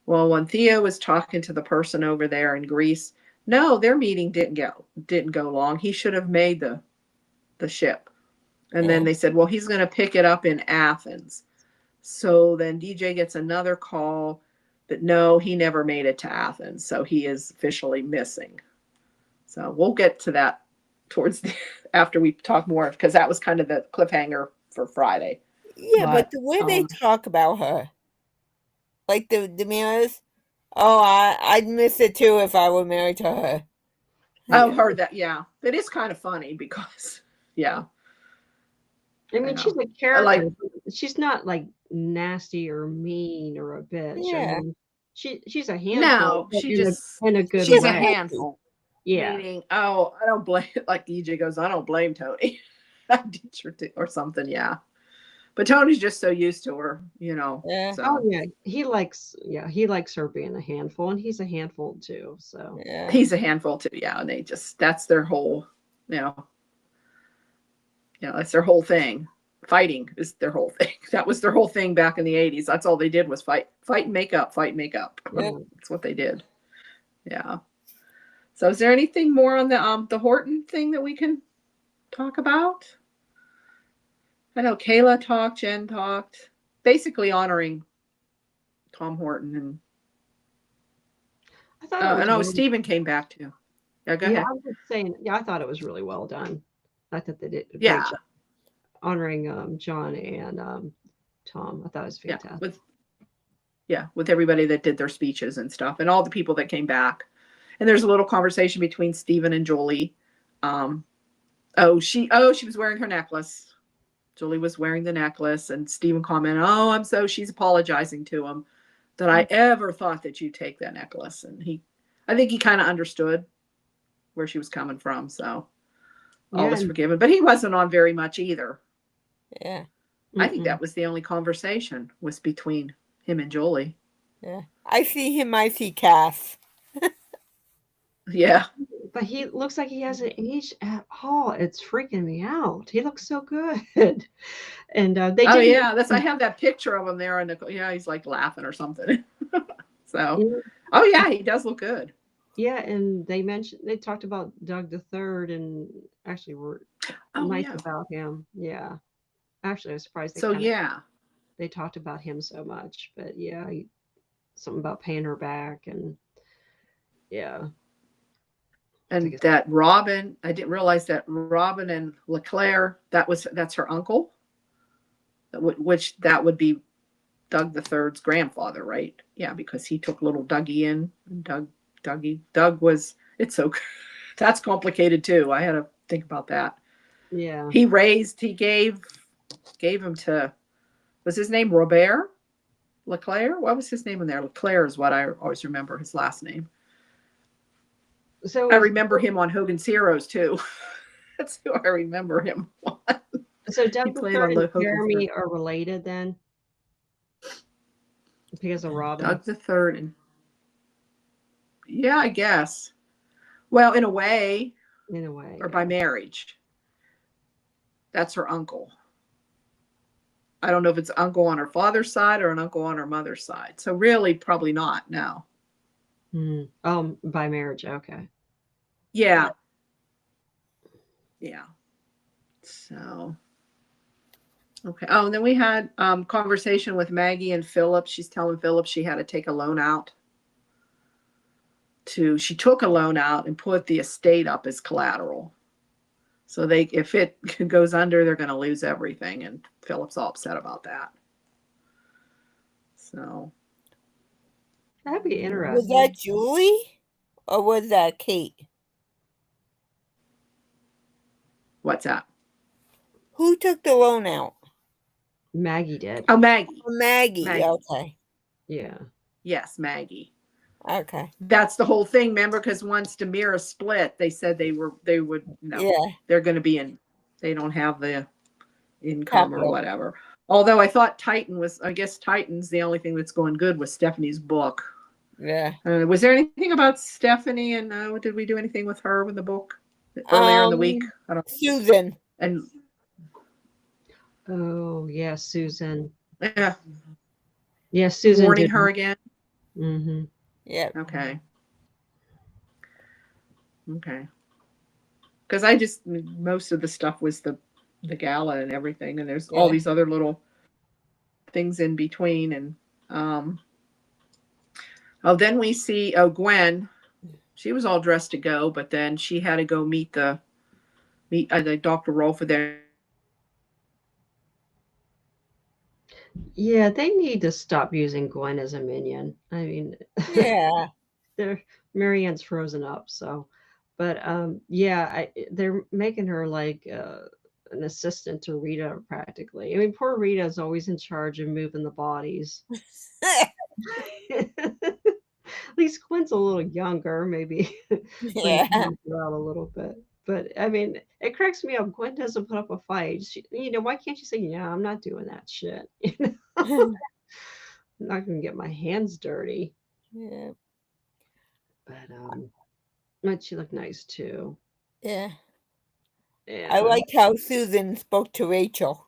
Well, when Theo was talking to the person over there in Greece, no, their meeting didn't go long. He should have made the ship. And then Yeah. they said, well, he's going to pick it up in Athens. So then DJ gets another call that no, he never made it to Athens. So he is officially missing. So we'll get to that towards after we talk more, because that was kind of the cliffhanger for Friday. Yeah, but the way they talk about her, like the mirrors, oh, I'd miss it too if I were married to her. I've heard that. Yeah, it is kind of funny because, yeah. I mean, she's a character. She's not like nasty or mean or a bitch. Yeah. I mean, she's a handful. No, she just in a good she's way. a handful. Yeah. Meaning, I don't blame. Like EJ goes, I don't blame Tony. I did or something. Yeah. But Tony's just so used to her, Yeah. So. Oh yeah, he likes her being a handful, and he's a handful too. So Yeah. He's a handful too. Yeah, and that's their whole, that's their whole thing. Fighting is their whole thing. That was their whole thing back in the 80s. That's all they did was fight and make up, fight and make up. Yep. That's what they did. Yeah. So is there anything more on the Horton thing that we can talk about? I know Kayla talked, Jen talked, basically honoring Tom Horton, and I know Stephen came back too. Yeah, go ahead. I was saying, I thought it was really well done. I thought they did a great Yeah. job honoring John and Tom. I thought it was fantastic. With everybody that did their speeches and stuff, and all the people that came back. And there's a little conversation between Stephen and Julie. She was wearing her necklace. Julie was wearing the necklace, and Stephen commented, she's apologizing to him that I ever thought that you'd take that necklace. And I think he kind of understood where she was coming from. So all was forgiven, but he wasn't on very much either. Yeah. I think that was the only conversation was between him and Julie. Yeah. I see Cass. Yeah. But he looks like he hasn't aged at all. It's freaking me out. He looks so good. And they I have that picture of him there, and he's like laughing or something. So he does look good. Yeah, and they talked about Doug the Third, and actually were nice about him. Yeah, actually, I was surprised. They talked about him so much, but something about paying her back, and and that Robin, I didn't realize that Robin and LeClaire, that's her uncle, which that would be Doug the Third's grandfather, right? Yeah, because he took little Dougie in, and Doug was, that's complicated too. I had to think about that. Yeah. He gave him to, was his name Robert LeClaire? What was his name in there? LeClaire is what I always remember his last name. So I remember him on Hogan's Heroes too. That's who I remember him on. So Doug the Third and Jeremy are related then? Because of Robin? Doug the Third. Yeah, I guess. Well, in a way. Or by marriage. That's her uncle. I don't know if it's uncle on her father's side or an uncle on her mother's side. So really, probably not now. By marriage. Okay. Yeah. Yeah. So. Okay. Oh, and then we had conversation with Maggie and Philip. She's telling Philip she had to take a loan out. She took a loan out and put the estate up as collateral. So if it goes under, they're going to lose everything. And Philip's all upset about that. So. That'd be interesting. Was that Julie or was that Kate? What's that? Who took the loan out? Maggie did. Oh, Maggie. Maggie. Okay. Yeah. Yes, Maggie. Okay. That's the whole thing. Remember, because once Demira split, they said they would. No, they're going to be in. They don't have the income or whatever. Although I thought I guess Titan's the only thing that's going good with Stephanie's book. Yeah. Was there anything about Stephanie and did we do anything with her with the book earlier in the week? I don't. Susan. And Oh yeah, Susan. yeah, Yeah, Susan warning did. her again. Mm-hmm. Yeah. Okay. Because most of the stuff was the gala and everything, and there's all Yeah. these other little things in between, and then we see Gwen. She was all dressed to go, but then she had to go meet the Dr. Rolfe there. Yeah, they need to stop using Gwen as a minion. I mean, Yeah. Marianne's frozen up, so. But yeah, they're making her like an assistant to Rita practically. I mean, poor Rita's always in charge of moving the bodies. At least Gwen's a little younger, maybe. Yeah. Her out a little bit. But I mean, it cracks me up. Gwen doesn't put up a fight. Why can't you say, yeah, I'm not doing that shit? I'm not gonna get my hands dirty. Yeah. But she looked nice too. Yeah. Yeah. I like how Susan spoke to Rachel.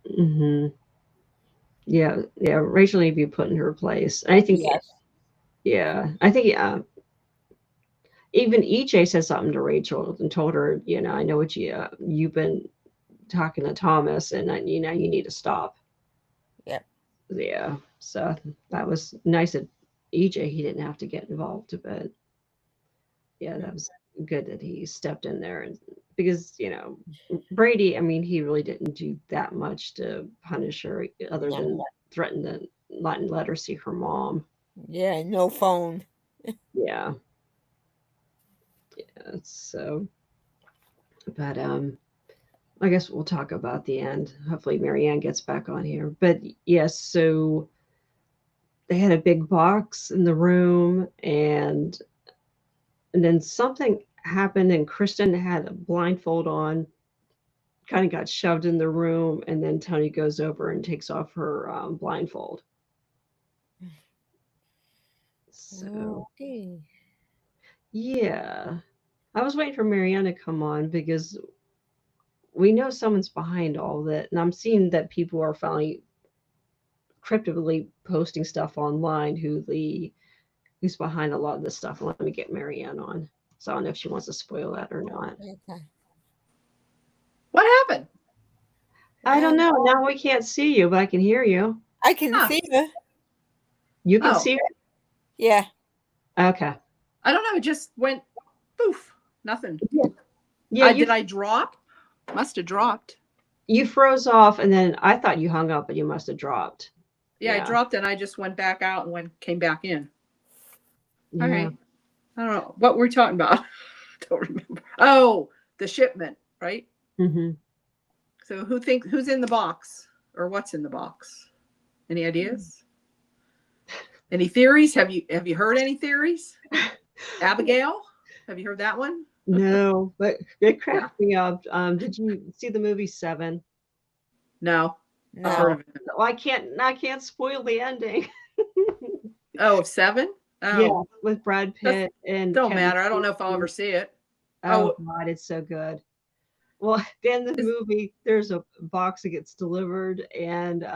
Mm-hmm. Yeah. Rachel need to be put in her place. I think. Yes. Yeah. I think. Even EJ said something to Rachel and told her, I know what you've been talking to Thomas, and you need to stop. Yep. Yeah. So that was nice that EJ, he didn't have to get involved, but yeah, that was good that he stepped in there, and because Brady, I mean, he really didn't do that much to punish her other than threaten to not let her see her mom. Yeah, no phone. Yeah. So, but I guess we'll talk about the end. Hopefully Marianne gets back on here. But yes, so they had a big box in the room, and then something happened, and Kristen had a blindfold on, kind of got shoved in the room, and then Tony goes over and takes off her blindfold. So, okay. Yeah. I was waiting for Marianne to come on because we know someone's behind all that, and I'm seeing that people are finally cryptically posting stuff online who's behind a lot of this stuff. Let me get Marianne on. So I don't know if she wants to spoil that or not. Okay. What happened? I don't know. Now we can't see you, but I can hear you. I can see her. You can see her? Yeah. Okay. I don't know. It just went poof. Nothing. Yeah. Did I drop? Must have dropped. You froze off, and then I thought you hung up, but you must have dropped. Yeah, I dropped, and I just went back out and came back in. Yeah. All right. I don't know what we're talking about. Don't remember. Oh, the shipment, right? Mm-hmm. So who's in the box, or what's in the box? Any ideas? Any theories? Have you heard any theories? Abigail, have you heard that one? No, but it cracked me up. Did you see the movie Seven? No. No. Heard of it. Well, I can't spoil the ending. Oh, Seven? Oh. Yeah, with Brad Pitt and don't Kevin matter. I don't know Spacey. if I'll ever see it. Oh God, it's so good. Well, at the end of the movie, there's a box that gets delivered, and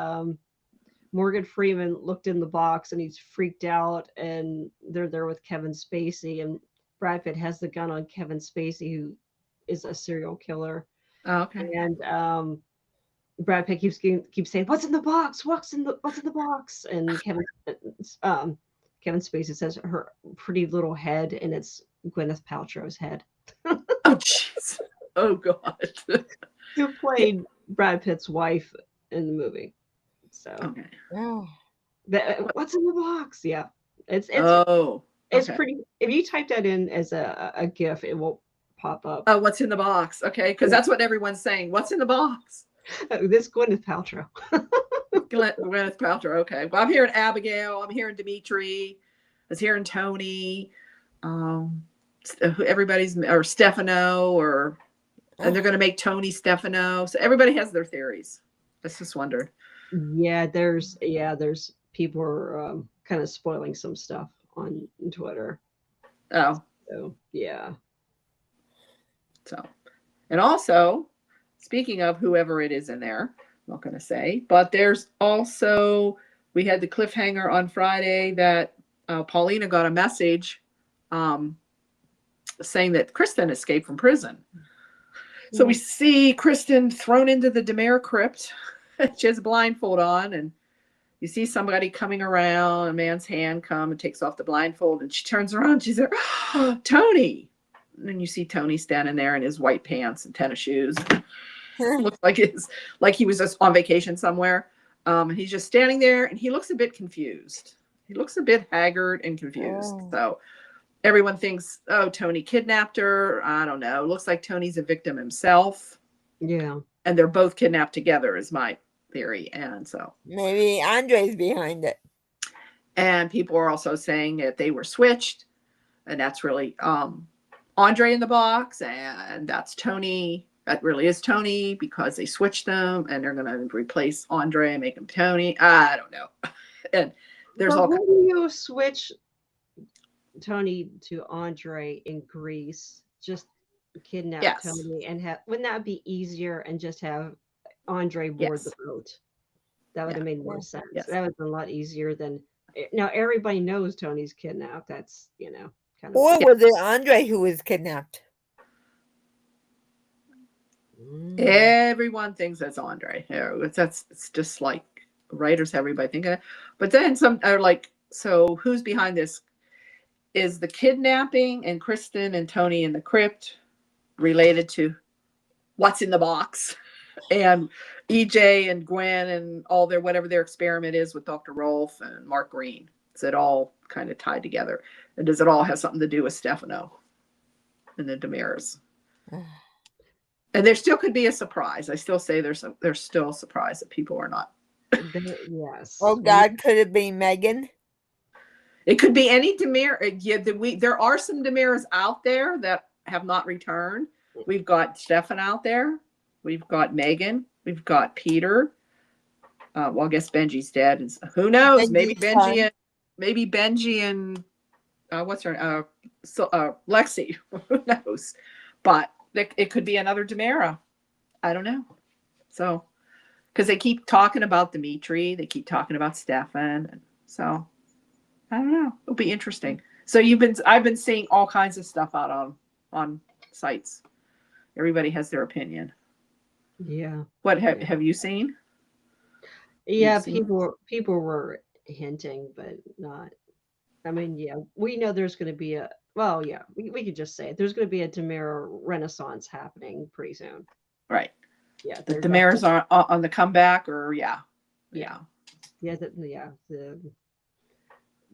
Morgan Freeman looked in the box and he's freaked out, and they're there with Kevin Spacey, and Brad Pitt has the gun on Kevin Spacey, who is a serial killer. Oh, okay. And Brad Pitt keeps saying, "What's in the box? What's in the box?" And Kevin Spacey says, "Her pretty little head," and it's Gwyneth Paltrow's head. Oh jeez. Oh God. Who played Brad Pitt's wife in the movie? So, okay. Oh. What's in the box? Yeah, it's okay. pretty. If you type that in as a GIF, it will pop up. Oh, what's in the box? Okay, because that's what everyone's saying. What's in the box? This Gwyneth Paltrow. Gwyneth Paltrow. Okay. Well, I'm hearing Abigail. I'm hearing Dimitri. I was hearing Tony. Everybody's or Stefano or And they're going to make Tony Stefano. So everybody has their theories. I just wondered. There's people are kind of spoiling some stuff on Twitter. Oh, So yeah. so, and also, speaking of whoever it is in there, I'm not going to say, but there's also, we had the cliffhanger on Friday that Paulina got a message saying that Kristen escaped from prison. So we see Kristen thrown into the Demare crypt. She has a blindfold on, and you see somebody coming around, a man's hand come and takes off the blindfold, and she turns around, she's there, oh, Tony. And then you see Tony standing there in his white pants and tennis shoes. Looks like he was just on vacation somewhere. He's just standing there, and he looks a bit confused. He looks a bit haggard and confused. Oh. So everyone thinks, oh, Tony kidnapped her. I don't know. Looks like Tony's a victim himself. Yeah. And they're both kidnapped together is my theory. And so maybe Andre's behind it. And people are also saying that they were switched. And that's really Andre in the box. And that's Tony. That really is Tony because they switched them. And they're going to replace Andre and make him Tony. I don't know. And there's all. When you switch Tony to Andre in Greece, just kidnap Tony and wouldn't that be easier and just have Andre board the boat? That would have made more sense. That would have been a lot easier than now everybody knows Tony's kidnapped. That's kind of. Or was it Andre who was kidnapped? Everyone thinks that's Andre. It's just like writers, everybody thinking it. But then some are like, so who's behind this? Is the kidnapping and Kristen and Tony in the crypt related to what's in the box? And EJ and Gwen and all their, whatever their experiment is with Dr. Rolfe and Mark Green. Is it all kind of tied together? And does it all have something to do with Stefano and the Demares? And there still could be a surprise. I still say there's still a surprise that people are not. Yes. Oh God, could it be Megan? It could be any Demare. Yeah, there are some Demares out there that have not returned. We've got Stefan out there. We've got Megan. We've got Peter. Well, I guess Benji's dead. And who knows? Maybe Benji and what's her? Lexi. Who knows? But it could be another Demara. I don't know. So, because they keep talking about Dimitri, they keep talking about Stefan, and so. I don't know. It'll be interesting. So I've been seeing all kinds of stuff out on sites. Everybody has their opinion. Yeah. What have you seen? Yeah, people were hinting, but not. I mean, yeah, we know there's going to be we could just say it. There's going to be a Demare renaissance happening pretty soon. Right. Yeah. The Demares are on the comeback, or yeah.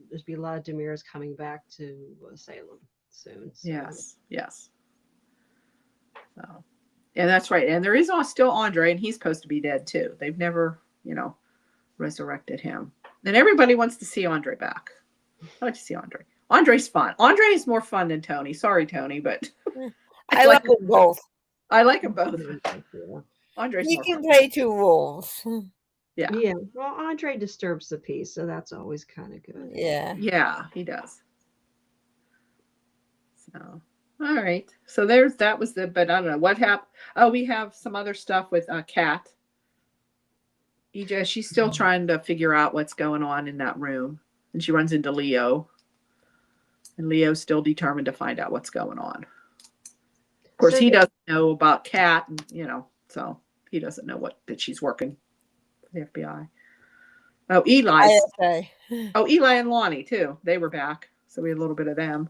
There's be a lot of Demares coming back to Salem soon. So. Yes. So, and that's right. And there is still Andre, and he's supposed to be dead too. They've never, resurrected him. And everybody wants to see Andre back. I like to see Andre. Andre's fun. Andre is more fun than Tony. Sorry, Tony, but I like them both. I like them both. Andre's he more can fun. play two roles. Yeah. Well, Andre disturbs the peace, so that's always kind of good. Yeah, he does. So, all right. So that was but I don't know what happened. Oh, we have some other stuff with Kat. EJ, she's still trying to figure out what's going on in that room, and she runs into Leo, and Leo's still determined to find out what's going on. Of course, he doesn't know about Kat, and so he doesn't know that she's working. The FBI. Oh, Eli. Eli and Lonnie too. They were back, so we had a little bit of them.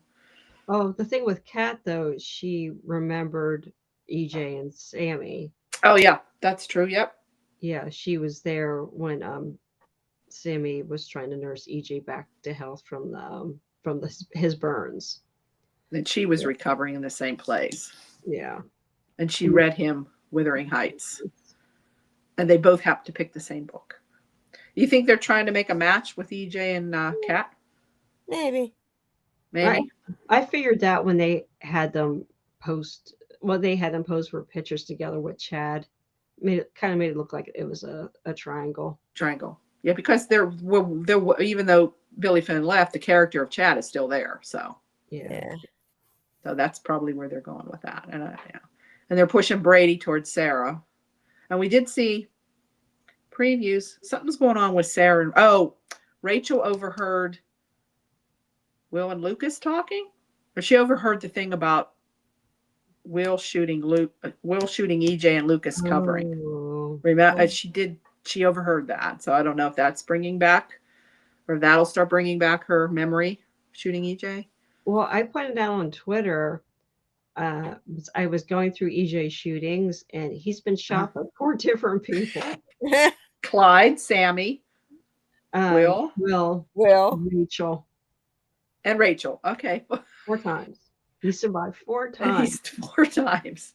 Oh, the thing with Kat though, she remembered EJ and Sammy. Oh yeah, that's true. Yep. Yeah, she was there when Sammy was trying to nurse EJ back to health from his burns. And she was recovering in the same place. Yeah. And she read him Wuthering Heights. And they both have to pick the same book. You think they're trying to make a match with EJ and Kat? Maybe. I figured that when they had them post well, they had them pose for pictures together with Chad. Made it look like it was a triangle. Triangle. Yeah, because even though Billy Finn left, the character of Chad is still there. So Yeah. that's probably where they're going with that. And yeah, and they're pushing Brady towards Sarah. And we did see previews. Something's going on with Sarah. Oh, Rachel overheard Will and Lucas talking, or she overheard the thing about Will shooting EJ and Lucas covering. Oh. Remember, she overheard that. So I don't know if that's bringing back, or that'll start bringing back her memory shooting EJ. Well, I pointed out on Twitter. I was going through EJ shootings, and he's been shot by 4 different people. Clyde, Sammy, Will, Rachel, and Rachel. Okay, 4 times. He survived 4 times. 4 times.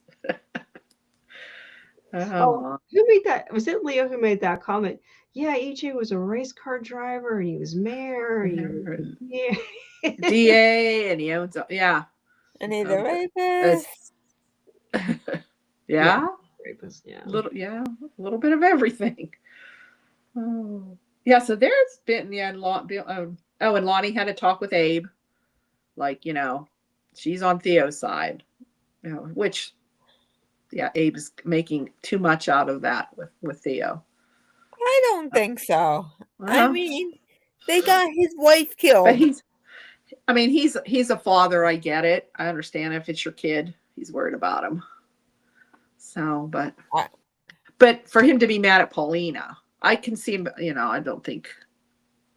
Oh, who made that? Was it Leo who made that comment? Yeah, EJ was a race car driver, and he was mayor, and DA, and he owns. Yeah. And he's a rapist. Yeah. Rapist, yeah. A little bit of everything. Oh. Yeah, so there's been, and Lonnie had a talk with Abe. Like, she's on Theo's side. Which, yeah, Abe is making too much out of that with Theo. I don't think so. Well, I mean, they got his wife killed. But he's a father. I get it. I understand if it's your kid, he's worried about him. So, but for him to be mad at Paulina, I can see him. I don't think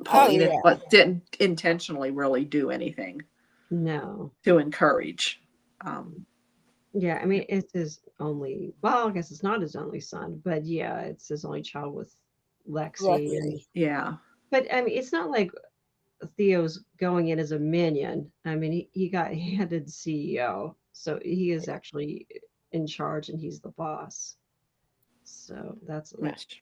Paulina didn't intentionally really do anything. No. To encourage. Yeah, I mean, it's his only. Well, I guess it's not his only son, but yeah, it's his only child with Lexi. And, yeah. But I mean, it's not like Theo's going in as a minion. I mean, he got handed CEO, so he is actually in charge, and he's the boss. So that's which,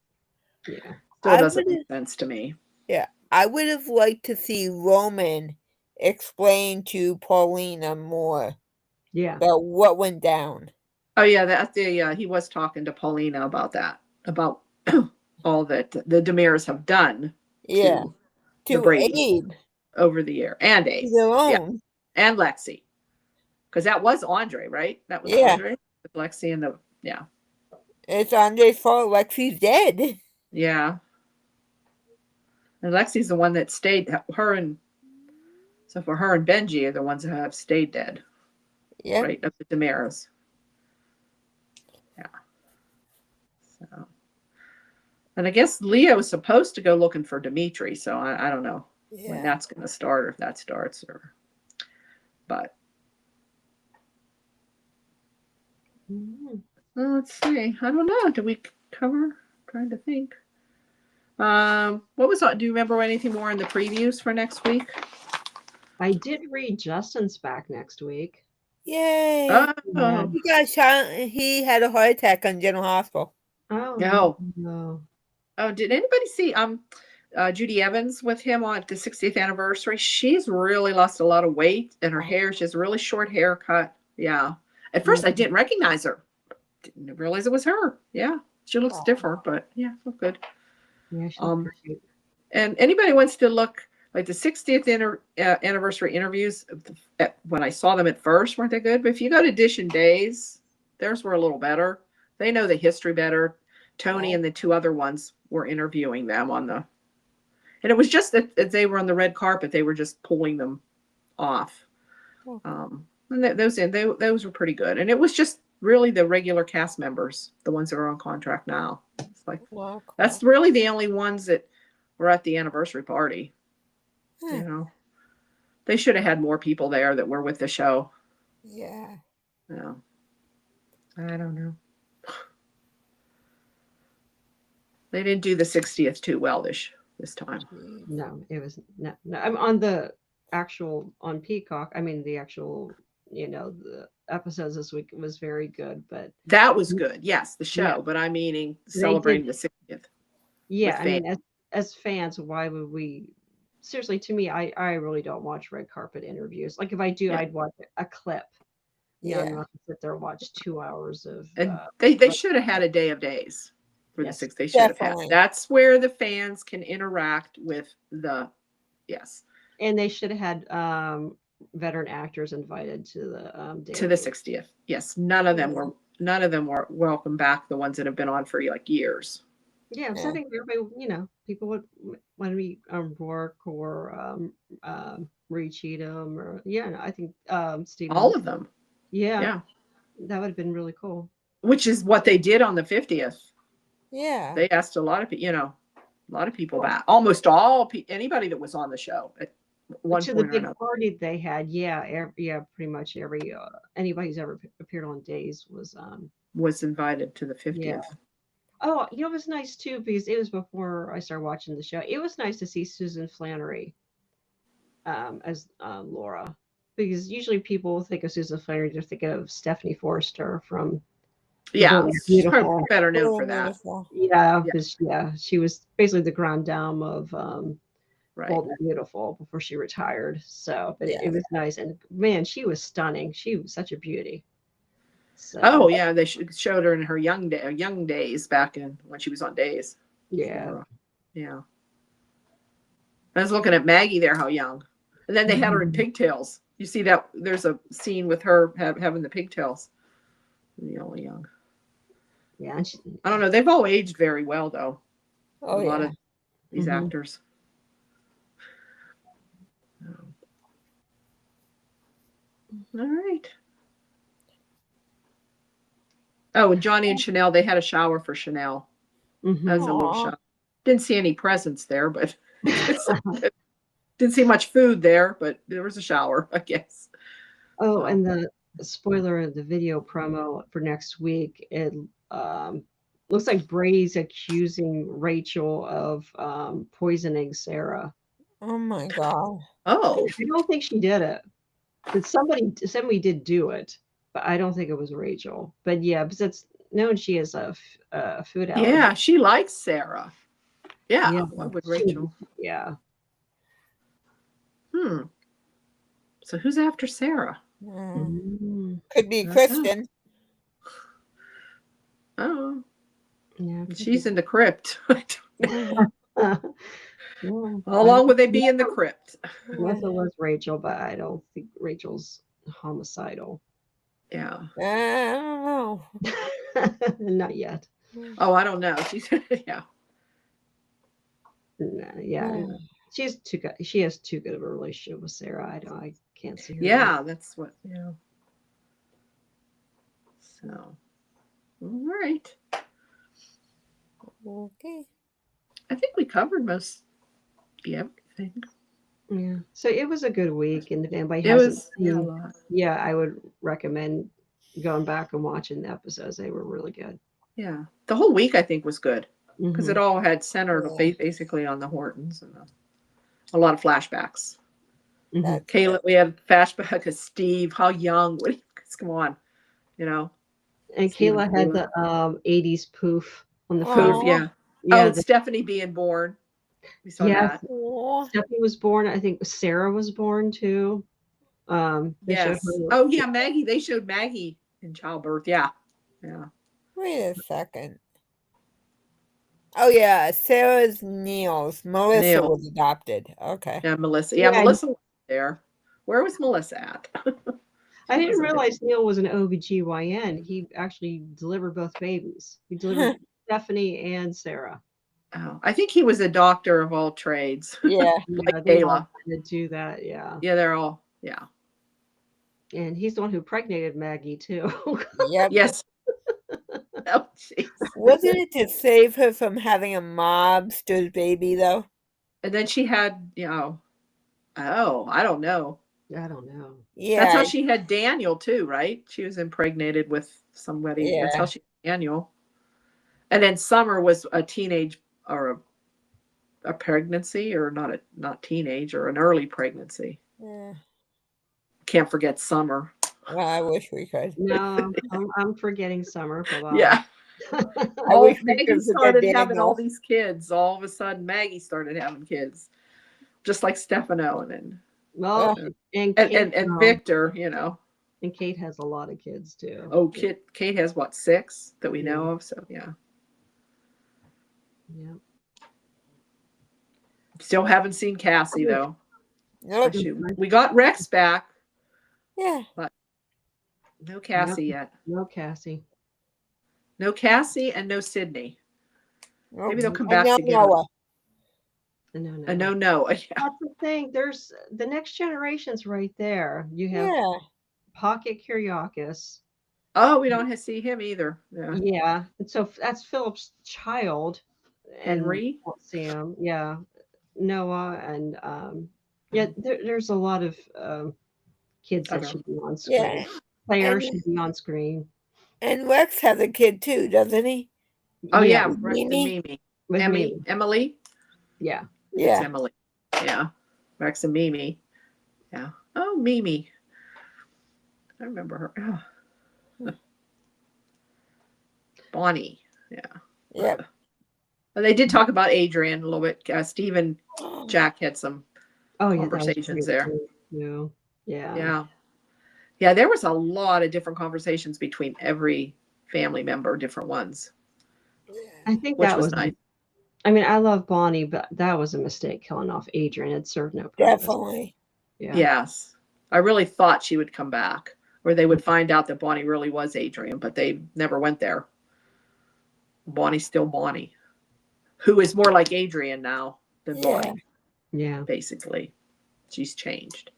yeah, still doesn't make sense to me. Yeah, I would have liked to see Roman explain to Paulina more. Yeah, about what went down. Oh yeah, he was talking to Paulina about that, about all that the Demirs have done. Yeah. To Abe over the year, and Abe, and Lexi, because that was Andre, right? That was Andre with Lexi and It's Andre's fault. Lexi's dead. Yeah, and Lexi's the one that stayed. Her and Benji are the ones that have stayed dead. Yeah, right, of the Demirs. Yeah. So, and I guess Leo is supposed to go looking for Dimitri, so I don't know when that's going to start, or if that starts, but well, let's see. I don't know. Did we cover? I'm trying to think. What was that? Do you remember anything more in the previews for next week? I did read Justin's back next week. Yay! Oh. He got shot. He had a heart attack on General Hospital. Oh no! Oh, did anybody see Judy Evans with him on the 60th anniversary? She's really lost a lot of weight, and her hair, she has a really short haircut. Yeah. At first, I didn't recognize her. Didn't realize it was her. Yeah, she looks different, but yeah, look good. Yeah, she looks great. And anybody wants to look like the 60th anniversary interviews, when I saw them at first, weren't they good? But if you go to Dish and Days, theirs were a little better. They know the history better. Tony and the 2 other ones were interviewing them and it was just that they were on the red carpet. They were just pulling them off. And those were pretty good. And it was just really the regular cast members, the ones that are on contract now. It's like, that's really the only ones that were at the anniversary party. They should have had more people there that were with the show. Yeah. No, I don't know. They didn't do the 60th too well this time. No, it was no. I'm on the actual on Peacock. I mean, the actual, the episodes this week was very good, but that was good. Yes, the show, but I'm meaning celebrating the 60th. Yeah, I mean, as fans, why would we? Seriously, to me, I really don't watch red carpet interviews. Like if I do, I'd watch a clip Yeah, I'm Yeah. not gonna sit there and watch 2 hours of And they but should have had a day of days for the yes. six. They should have had. Definitely. That's where the fans can interact with the yes And they should have had veteran actors invited to the day to of the days. 60th. Yes, none of them were welcome back. The ones that have been on for like years. Yeah, so I Yeah. think everybody, people would want to meet Rourke or Marie Cheatham or no, I think Steve All Wilson. of them. Yeah, Yeah, that would have been really cool. which is what they did on the 50th. Yeah. They asked a lot of a lot of people back. Almost all anybody that was on the show at one To the point or big another party they had, pretty much every anybody who's ever appeared on Days was invited to the 50th. yeah. Oh, it was nice too because it was before I started watching the show. It was nice to see Susan Flannery as Laura, because usually people think of Susan Flannery, they're thinking of Stephanie Forrester from Yeah, Bold and she's probably Beautiful. better known Oh, for that. beautiful. Yeah, Yeah. because she was basically the grande dame of Right. Bold and Beautiful before she retired. So, but it Yeah. was nice, and man, she was stunning. She was such a beauty. So, Oh yeah, they showed her in her young days back in when she was on Days. yeah. So, yeah. I was looking at Maggie there, how young, and then they had her in pigtails. You see that there's a scene with her having the pigtails. Really young. Yeah, and I don't know. They've all aged very well though. Oh a lot yeah. of these Mhm. actors. All right. Oh, and Johnny and Chanel, they had a shower for Chanel. Mhm. That was a little Aw. shock. Didn't see any presents there, but didn't see much food there, but there was a shower, I guess. Oh, So, and the spoiler of the video promo for next week, it um, looks like Brady's accusing Rachel of poisoning Sarah. Oh my God. oh, I don't think she did it. But somebody did do it, but I don't think it was Rachel. But yeah, because it's known she has a food allergy. yeah, she likes Sarah. Yeah, Yeah, why would she would- Rachel? yeah. So who's after Sarah? Mm, Could be I don't know. Kristen. Oh, yeah. could she's be. in the crypt. Well, How long would they be in the crypt? unless it was Rachel, but I don't think Rachel's homicidal. Yeah. I don't know. Not yet. Oh, I don't know. She's yeah. No, yeah. She's too good. She has too good of a relationship with Sarah. I can't see her. Yeah, that's what. Yeah. So, all right. Okay. I think we covered most everything. Yeah. So it was a good week, and if anybody It hasn't was seen, a lot. yeah, I would recommend going back and watching the episodes. They were really good. Yeah, the whole week I think was good because Mhm. it all had centered basically on the Hortons and a lot of flashbacks. Mhm. That's Kayla, we had a flashback of Steve. How young? What? Come on, you know. And Steve Kayla and had Kayla. the 80s poof on the Aw. phone. Proof, yeah. Yeah, and Stephanie being born. We saw yes. that. Aw. Stephanie was born. I think Sarah was born too. They showed Yes. her- Oh yeah, Maggie. They showed Maggie in childbirth. Yeah. Yeah. Wait a second. Oh yeah, Sarah's Neil's. Melissa Neil. was adopted. Okay. Yeah, Melissa. Yeah, Yeah, Melissa was there. Where was Melissa at? I didn't wasn't there. realize Neil was an OBGYN. He actually delivered both babies. He delivered Stephanie and Sarah. Oh, I think he was a doctor of all trades. Yeah. Yeah, they all Kayla. kind of do that. Yeah. Yeah, they're all. Yeah. And he's the one who impregnated Maggie too. Yep. Yes. Oh, jeez. Wasn't it to save her from having a mobster's baby though? And then she had, oh, I don't know. I don't know. Yeah. That's how she had Daniel too, right? She was impregnated with somebody. That's how Yeah. she had Daniel. And then Summer was a teenage or a pregnancy, or not teenage, or an early pregnancy. Yeah. Can't forget Summer. Well, I wish we could. No, I'm forgetting Summer. Bye-bye. Yeah. I Oh, wish we Maggie could forget started having all Daniel. these kids. All of a sudden, Maggie started having kids, just like Stefano and Well, Ugh. and and Victor. And Kate has a lot of kids too. Oh, Kate has what, 6 that we Yeah. know of? So yeah. Yeah. Still haven't seen Cassie though. Nope. We got Rex back. Yeah. No Cassie yet. No Cassie. No Cassie and no Sydney. Nope. Maybe they'll come And back now together. Noah. No. And no Noah. Yeah. That's the thing. There's the next generation's right there. You have Yeah. Pocket Kiriakis. Oh, we don't see him either. Yeah. Yeah. And so that's Philip's child. And Henry. we don't see him. Yeah. Noah and yeah, there's a lot of kids that Other- should be on screen. Yeah. Players And- should be on screen. And Rex has a kid too, doesn't he? Oh yeah, With Rex and Mimi? Mimi. With me. Emily. Yeah. It's Yeah. Emily. Yeah. Rex and Mimi. Yeah. Oh, Mimi. I remember her. Oh. Bonnie. Yeah. Yep. But they did talk about Adrian a little bit. Steve and Jack had some. Oh yeah. That was Conversations pretty there. cool, too. Yeah. Yeah. Yeah, there was a lot of different conversations between every family member, different ones, I think which that was was nice. I mean, I love Bonnie, but that was a mistake killing off Adrian. It served no purpose. Definitely. Yeah. Yes. I really thought she would come back, or they would find out that Bonnie really was Adrian, but they never went there. Bonnie's still Bonnie, who is more like Adrian now than Yeah. Bonnie, Yeah. basically. She's changed.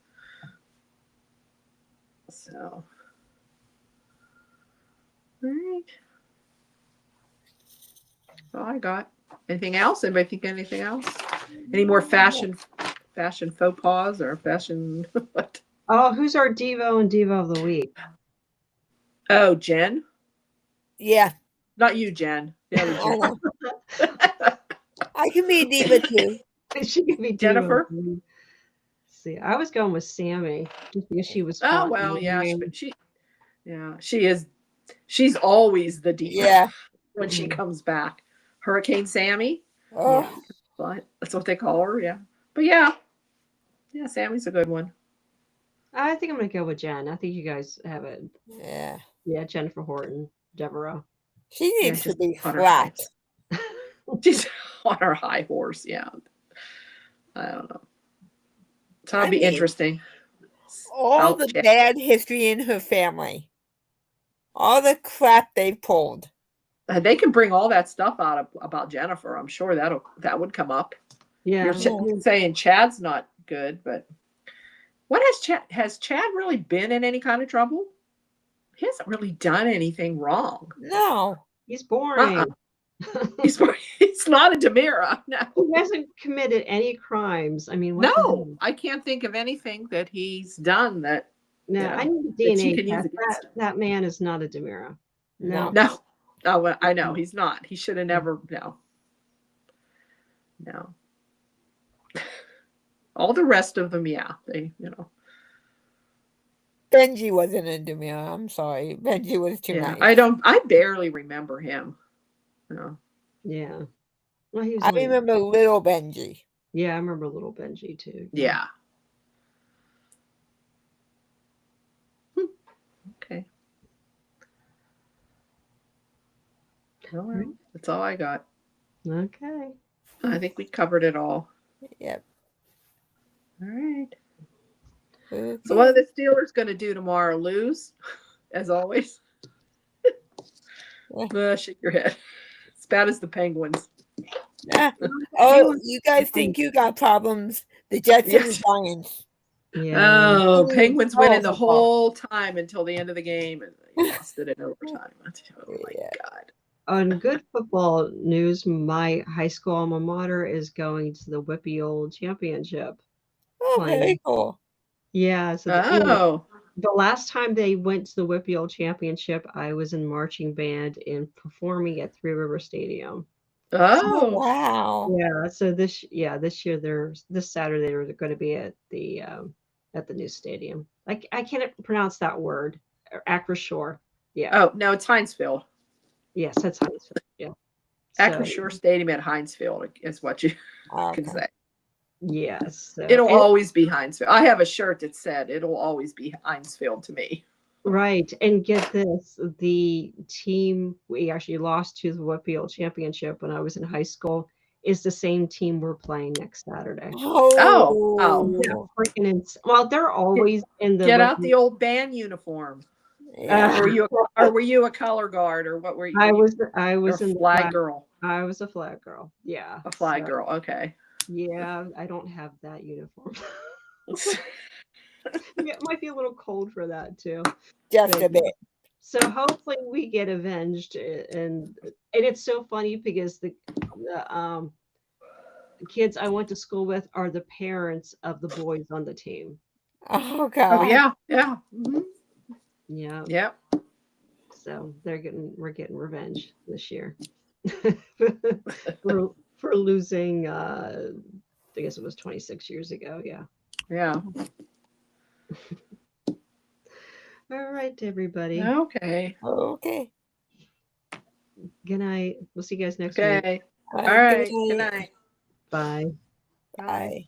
So, all right. That's all I got. Anything else? Anybody think anything else? Any more fashion faux pas or fashion what? Oh, who's our Devo and Diva of the week? Oh, Jen. Yeah. Not you, Jen. The other I Jen. know. I can be a diva too. She could be Diva Jennifer? of the week. See, I was going with Sammy just because she was. Oh fun. well, yeah, she is. She's always the diva Yeah. when she Mhm. comes back. Hurricane Sammy, Oh, Yeah. but that's what they call her. Yeah, but yeah, Sammy's a good one. I think I'm gonna go with Jen. I think you guys have it. yeah. Yeah, Jennifer Horton, Deborah. She needs to just be on her flat. She's on her high horse. Yeah, I don't know. So it'll I be mean, interesting. All the Check. bad history in her family. All the crap they pulled. They can bring all that stuff out about Jennifer. I'm sure that would come up. Yeah. You're saying Chad's not good, but what has Chad really been in any kind of trouble? He hasn't really done anything wrong. No. He's boring. He's not a Demira. No, He hasn't committed any crimes. I mean, what the no, hell? I can't think of anything that he's done that. No, Yeah, I need a that you DNA can use test. against him. That man is not a Demira. No. No, oh, well, I know he's not. He should have never. No. All the rest of them, yeah, Benji wasn't a Demira. I'm sorry. Benji was too Yeah, nice. I barely remember him. No. Yeah. Well, he was I only- remember little Benji. Yeah, I remember little Benji too. Yeah. Okay. All right. That's all I got. Okay. I think we covered it all. Yep. All right. So what are the Steelers going to do tomorrow? Lose, as always? Shake your head. As bad as the Penguins. Ah, oh, you guys think you got problems? The Jets and Yes. the Giants. Yeah. Oh, Mm, Penguins winning the awful. whole time until the end of the game, and they lost it in overtime. Oh my Yeah. God. On good football news, my high school alma mater is going to the Whippy Old Championship. Oh, Fine. very cool. Yeah. So Oh, the last time they went to the Whippy Old Championship, I was in marching band and performing at Three River Stadium. Oh, oh, wow. Yeah. So this year this Saturday they're going to be at the new stadium. Like I can't pronounce that word. Acrisure. Yeah. oh, no, it's Hinesfield. Yes, that's how it's. Yeah. Acrisure Stadium at Hinesfield is what you Okay. can say. Yes. So, It'll and- always be Hinesfield. I have a shirt that said it'll always be Hinesfield to me. Right. And get this, the team we actually lost to the WPL championship when I was in high school is the same team we're playing next Saturday. Oh. Yeah, Oh, well, they're always in the Get out rugby. the old band uniform. yeah. Or were you a color guard, or what were you? I was You're in a the flag girl. I was a flag girl. Yeah. A flag So, girl. Okay. yeah, I don't have that uniform. Yeah, it might be a little cold for that too. Just But a bit. so hopefully we get avenged, and it's so funny because the kids I went to school with are the parents of the boys on the team. Oh Oh God. yeah, yeah. Mhm. Yeah, Yep. so we're getting revenge this year for losing. I guess it was 26 years ago. Yeah. Yeah. All right, everybody. Okay. Okay. Good night. We'll see you guys next week. Okay. All All right. Good right. Good night. night. Bye. Bye. Bye.